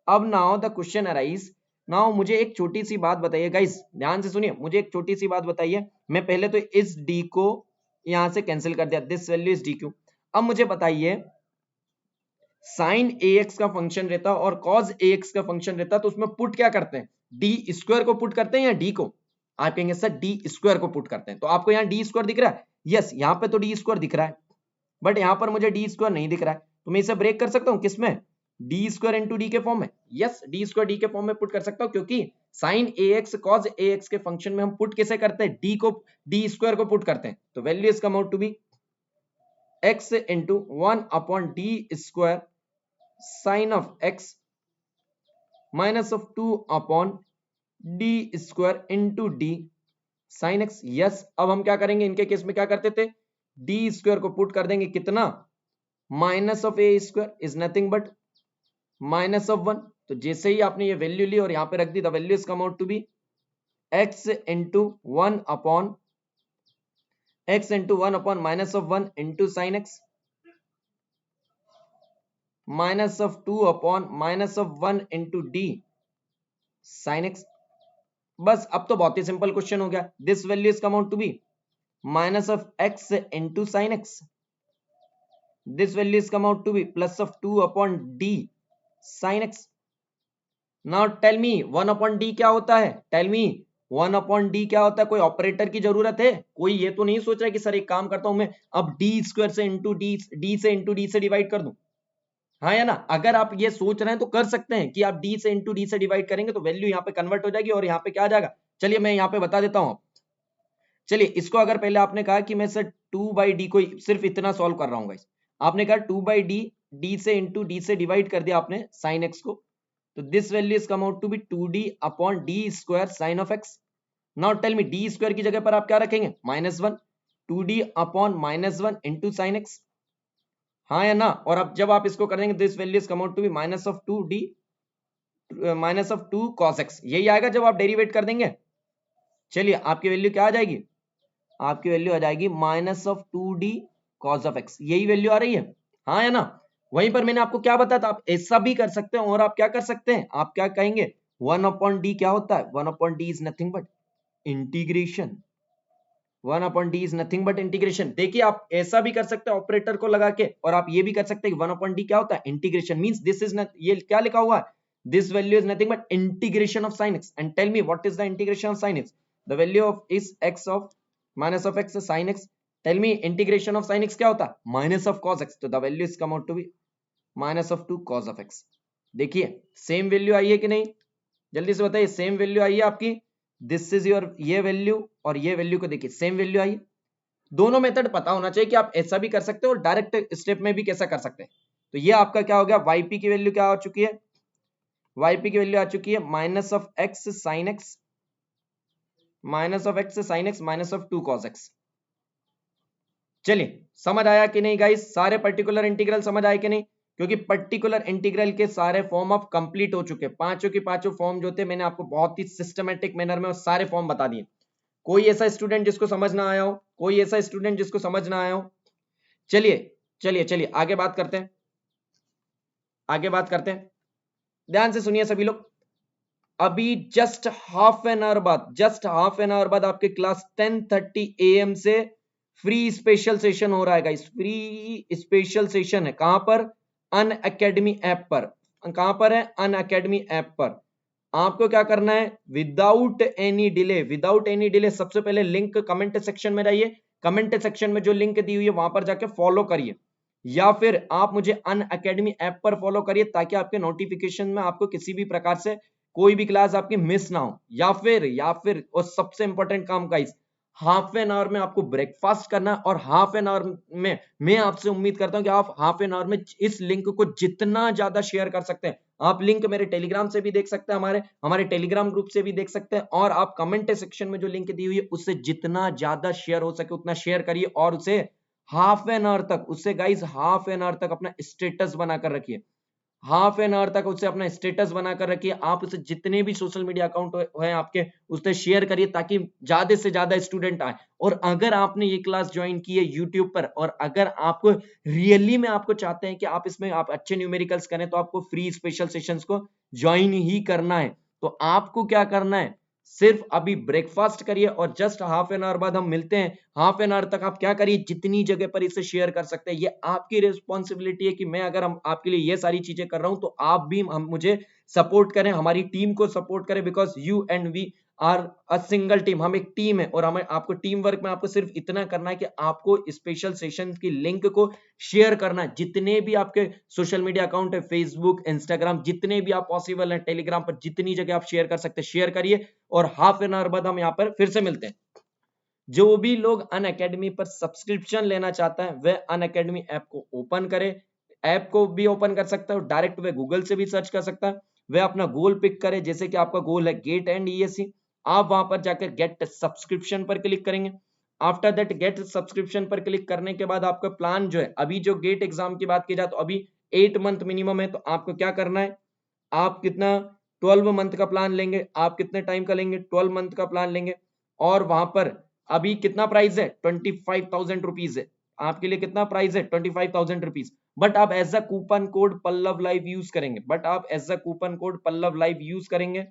अब now the question arise, now मुझे एक छोटी सी बात बताइए गाइस, ध्यान से सुनिए, मुझे एक छोटी सी बात बताइए, मैं पहले तो इस d को यहां से कैंसिल कर दिया, दिस वैल्यू इज dq। अब मुझे बताइए साइन ax का फंक्शन रहता और कॉस ax का फंक्शन रहता तो उसमें पुट क्या करते हैं, डी स्क्वायर को पुट करते हैं या डी को, आप कहेंगे सर डी स्क्वायर को पुट करते हैं, तो आपको यहाँ डी स्क्वायर दिख रहा है, यस यहाँ पे तो डी स्क्वायर दिख रहा है, बट यहाँ पर मुझे डी स्क्वायर नहीं दिख रहा है, तो मैं इसे ब्रेक कर सकता हूँ किसमें, डी स्क्वायर इंटू डी के फॉर्म में, यस डी स्क्वायर डी के फॉर्म में पुट कर सकता हूँ, क्योंकि साइन ax कॉस ax के फंक्शन में हम पुट किसे करते हैं, डी को, डी स्क्वायर को पुट करते हैं, तो value is come out to be x into 1/d square sine of x minus of 2/d square into D sine x. Yes अब हम क्या करेंगे, इनके केस में क्या करते थे, डी स्क्वायर को पुट कर देंगे कितना, minus of A square is nothing but minus of 1, तो जैसे ही आपने ये वैल्यू ली और यहां पे रख दी, the value is come out to be x into 1/(x/1) minus of 1 into sine X minus of 2 minus of 1 into D sine X. बस अब तो बहुत ही सिंपल क्वेश्चन हो गया, this value is come out to be minus of x into sine X, this value is come out to be plus of 2/d sine X. Now tell me 1/d क्या होता है, tell me 1/d क्या होता है, कोई operator की जरूरत है, कोई ये तो नहीं सोच रहा है कि सर एक काम करता हूं मैं अब डी स्क्वायर से इंटू डी से डिवाइड कर दूं, हाँ या ना, अगर आप ये सोच रहे हैं तो कर सकते हैं कि आप d से इंटू डी से डिवाइड करेंगे तो वैल्यू यहाँ पे कन्वर्ट हो जाएगी और यहाँ पे क्या आ जाएगा, चलिए मैं यहाँ पे बता देता हूँ। चलिए इसको अगर पहले आपने कहा कि मैं सर 2/d को सिर्फ इतना सॉल्व कर रहा हूँ गाइस, आपने कहा 2/d, d से इंटू डी से डिवाइड कर दिया आपने साइन एक्स को, तो this value is come out to be 2d upon d square sine of x. Now tell me d square की जगह पर आप क्या रखेंगे, -1, 2d upon -1 into sine x, हाँ या ना, और अब जब आप इसको कर देंगे this value is come out to be minus of 2d minus of 2 cos x, यही आएगा जब आप डेरिवेट कर देंगे। चलिए आपकी वैल्यू क्या आ जाएगी, आपकी वैल्यू आ जाएगी minus of 2d cos of x, यही वैल्यू आ रही है, हाँ या ना। वहीं पर मैंने आपको क्या बताया था, आप ऐसा भी कर सकते हैं और आप क्या कर सकते हैं, आप क्या कहेंगे 1/d क्या होता है, 1/d is nothing but integration, 1/d is nothing but integration. देखिए आप ऐसा भी कर सकते हैं ऑपरेटर को लगा के, और आप ये भी कर सकते हैं कि 1/d क्या होता है, integration means this is not, ये क्या लिखा हुआ है, this value is nothing but integration of sin x, and tell me what is the integration of sin x, the value of is x of minus of x sin x, tell me integration of sin x क्या होता है, minus of cos x, तो the value is come out to be minus of 2 cos of x। देखिए same value आई है कि नहीं, जल्दी से बताइए, सेम वैल्यू आई है आपकी, दिस इज योर ये वैल्यू और ये वैल्यू को देखिए सेम वैल्यू आई। दोनों मेथड पता होना चाहिए कि आप ऐसा भी कर सकते हो और डायरेक्ट स्टेप में भी कैसा कर सकते हैं। तो ये आपका क्या हो गया, yp की वैल्यू क्या आ चुकी है, yp की वैल्यू आ चुकी है minus of x sine x, minus of x sine x minus of 2 cos x। चलिए समझ आया कि नहीं गाइस, सारे पर्टिकुलर इंटीग्रल समझ आए कि नहीं, क्योंकि पर्टिकुलर इंटीग्रल के सारे फॉर्म ऑफ कंप्लीट हो चुके, पांचों की पांचों फॉर्म जो थे मैंने आपको बहुत ही सिस्टमेटिक मैनर में सारे फॉर्म बता दिए। कोई ऐसा स्टूडेंट जिसको समझ ना आया हो, कोई ऐसा स्टूडेंट जिसको समझ ना आया हो? चलिए चलिए चलिए आगे बात करते हैं, आगे बात करते हैं। ध्यान से सुनिए सभी लोग, अभी जस्ट हाफ एन आवर बाद, जस्ट हाफ एन आवर बाद आपके क्लास 10:30 AM से फ्री स्पेशल सेशन हो रहा है गाइस। फ्री स्पेशल सेशन है कहां पर? अनअकैडमी ऐप पर। कहां पर है? अनअकैडमी ऐप पर। आपको क्या करना है? Without any delay, without any delay सबसे पहले लिंक कमेंट सेक्शन में जाइए, कमेंट सेक्शन में जो लिंक दी हुई है वहां पर जाके फॉलो करिए, या फिर आप मुझे अनअकैडमी ऐप पर फॉलो करिए ताकि आपके नोटिफिकेशन में आपको किसी भी प्रकार से कोई भी क्लास आपकी मिस ना हो। या फिर और सबसे इंपॉर्टेंट काम गाइस, हाफ एन आवर में आपको ब्रेकफास्ट करना है, और हाफ एन आवर में मैं आपसे उम्मीद करता हूं कि आप हाफ एन आवर में इस लिंक को जितना ज्यादा शेयर कर सकते हैं। आप लिंक मेरे टेलीग्राम से भी देख सकते हैं, हमारे टेलीग्राम ग्रुप से भी देख सकते हैं, और आप कमेंट सेक्शन में जो लिंक दी हुई है उससे जितना ज्यादा शेयर हो सके उतना शेयर करिए, और उसे हाफ एन आवर तक, उससे गाइस हाफ एन आवर तक अपना स्टेटस बनाकर रखिए, हाफ एन आवर तक उससे अपना स्टेटस बनाकर रखिए। आप उसे जितने भी सोशल मीडिया अकाउंट है आपके उससे शेयर करिए ताकि ज्यादा से ज्यादा स्टूडेंट आए। और अगर आपने ये क्लास ज्वाइन की है यूट्यूब पर, और अगर आपको रियली में आपको चाहते हैं कि आप इसमें आप अच्छे न्यूमेरिकल्स करें, तो आपको फ्री स्पेशल सेशंस को ज्वाइन ही करना है। तो आपको क्या करना है? सिर्फ अभी ब्रेकफास्ट करिए और जस्ट हाफ एन आवर बाद हम मिलते हैं। हाफ एन आवर तक आप क्या करिए, जितनी जगह पर इसे शेयर कर सकते हैं। ये आपकी रिस्पॉन्सिबिलिटी है कि मैं अगर हम आपके लिए ये सारी चीजें कर रहा हूं तो आप भी हम मुझे सपोर्ट करें, हमारी टीम को सपोर्ट करें, because you and we are a single team. हम एक टीम है, और हमें आपको टीम वर्क में आपको सिर्फ इतना करना है कि आपको स्पेशल सेशन की लिंक को शेयर करना है। जितने भी आपके सोशल मीडिया अकाउंट है, फेसबुक, इंस्टाग्राम, जितने भी आप पॉसिबल है, टेलीग्राम पर जितनी जगह आप शेयर कर सकते हैं शेयर करिए। और हाफ एन आवर बाद हम यहाँ पर फिर से मिलते हैं। जो भी लोग अनअकैडमी पर सब्सक्रिप्शन लेना चाहता है वह अनअकैडमी ऐप को ओपन करे, ऐप को भी ओपन कर सकता है, डायरेक्ट वह गूगल से भी सर्च कर सकता है। वह अपना गोल पिक करे, जैसे कि आपका गोल है गेट एंड ईएससी, आप वहां पर जाकर गेट सब्सक्रिप्शन पर क्लिक करेंगे। आफ्टर दैट गेट सब्सक्रिप्शन पर क्लिक करने के बाद आपका प्लान जो है, अभी जो गेट एग्जाम की बात की जाए तो अभी 8 मंथ मिनिमम है, तो आपको क्या करना है, आप कितना 12 मंथ का प्लान लेंगे, आप कितने टाइम का लेंगे, 12 मंथ का प्लान लेंगे। और वहां पर अभी कितना प्राइस है, 25,000 रुपीज है। आपके लिए कितना प्राइस है, 25,000 रुपीज। बट आप as a coupon code Pallav live use करेंगे, बट आप as a coupon code Pallav live use करेंगे।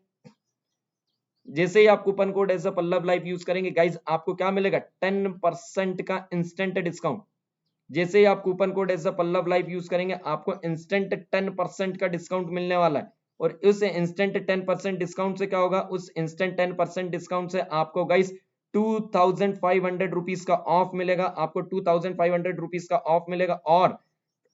जैसे ही आप coupon code as a Pallav live use करेंगे गाइज, आपको क्या मिलेगा, 10% का इंस्टेंट डिस्काउंट। जैसे ही आप coupon code as a Pallav live use करेंगे आपको इंस्टेंट 10% का डिस्काउंट मिलने वाला है। और उस इंस्टेंट 10% डिस्काउंट से क्या होगा, उस इंस्टेंट 10% डिस्काउंट से आपको गाइस 2,500 रुपीज का ऑफ मिलेगा, आपको 2,500 रुपीज का ऑफ मिलेगा।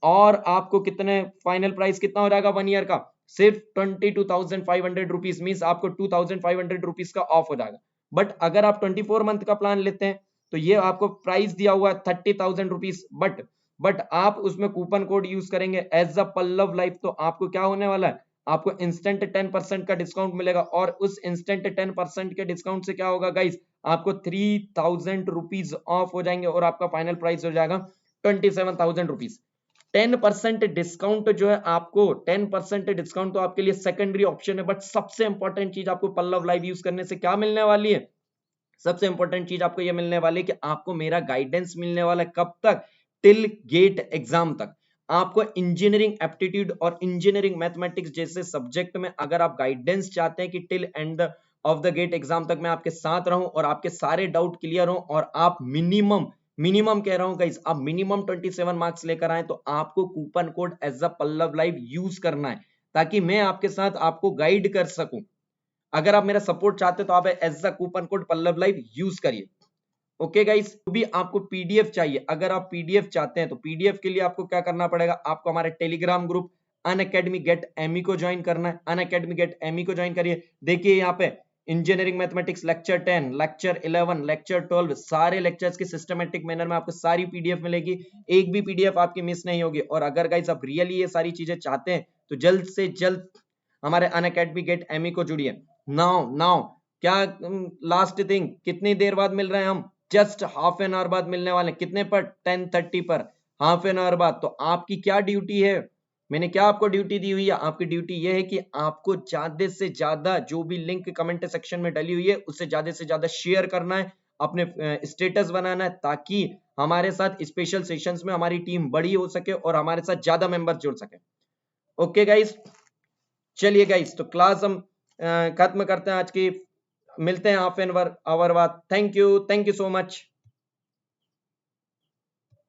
और आपको कितने फाइनल प्राइस कितना हो जाएगा 1 ईयर का, सिर्फ 22,500 रुपीज, मीन आपको 2,500 रुपीज का ऑफ हो जाएगा। बट अगर आप 24 मंथ का प्लान लेते हैं तो ये आपको प्राइस दिया हुआ है 30,000 रुपीज, बट आप उसमें कूपन कोड यूज करेंगे एज अ पल्लव लाइफ, तो आपको क्या होने वाला है, आपको इंस्टेंट 10% का डिस्काउंट मिलेगा। और उस इंस्टेंट 10% के डिस्काउंट से क्या होगा गाइस, आपको 3,000 रुपीज ऑफ हो जाएंगे और आपका फाइनल प्राइस हो जाएगा 27,000 रुपीज। 10% डिस्काउंट जो है आपको, 10% डिस्काउंट तो आपके लिए सेकेंडरी ऑप्शन है, बट सबसे इंपॉर्टेंट चीज आपको पल्लव लाइव यूज करने से क्या मिलने वाली है, सबसे इंपॉर्टेंट चीज आपको यह मिलने वाली है कि आपको मेरा गाइडेंस मिलने वाला है। कब तक, टिल गेट एग्जाम तक। आपको इंजीनियरिंग एप्टीट्यूड और इंजीनियरिंग मैथमेटिक्स जैसे सब्जेक्ट में अगर आप गाइडेंस चाहते हैं कि till end of the GATE exam तक मैं आपके साथ रहूं और आपके सारे डाउट क्लियर हो, और आप मिनिमम कह रहा हूं गाइस, आप मिनिमम 27 मार्क्स लेकर आए, तो आपको coupon code as a Pallav live use करना है ताकि मैं आपके साथ आपको गाइड कर सकूं। अगर आप मेरा सपोर्ट चाहते हो तो आप as a coupon code Pallav live use करिए। ओके गाइस, तो भी आपको पीडीएफ चाहिए, अगर आप पीडीएफ चाहते हैं तो पीडीएफ के लिए आपको क्या करना पड़ेगा, आपको हमारे Telegram group Unacademy GATE Amy को ज्वाइन करना है। अनअकैडमी गेट एमी को ज्वाइन करिए। देखिए यहाँ पे engineering mathematics lecture 10, lecture 11, lecture 12, सारे लेक्चर्स की सिस्टमेटिक मैनर में आपको सारी पीडीएफ मिलेगी, एक भी पीडीएफ आपकी मिस नहीं होगी। और अगर गाइस आप रियली ये सारी चीजें चाहते हैं तो जल्द से जल्द हमारे अनअकैडमी गेट एमी को जुड़िए। नाउ क्या लास्ट थिंग, कितनी देर बाद मिल रहे हैं हम, जस्ट हाफ एन आवर बाद मिलने वाले, कितने पर, 10:30 पर, हाफ एन आवर बाद। तो आपकी क्या ड्यूटी है, मैंने क्या आपको ड्यूटी दी हुई है? आपकी ड्यूटी ये है कि आपको ज्यादा से ज्यादा जो भी लिंक कमेंट सेक्शन में डली हुई है उससे ज्यादा शेयर करना है, अपने स्टेटस बनाना है, ताकि हमारे साथ स्पेशल सेशंस में हमारी टीम बड़ी हो सके और हमारे साथ ज्यादा मेंबर जुड़ सके। ओके गाइस, चलिए गाइस, तो क्लास हम खत्म करते हैं आज की। मिलते हैं हाफ एन आवर बाद। Thank you so much.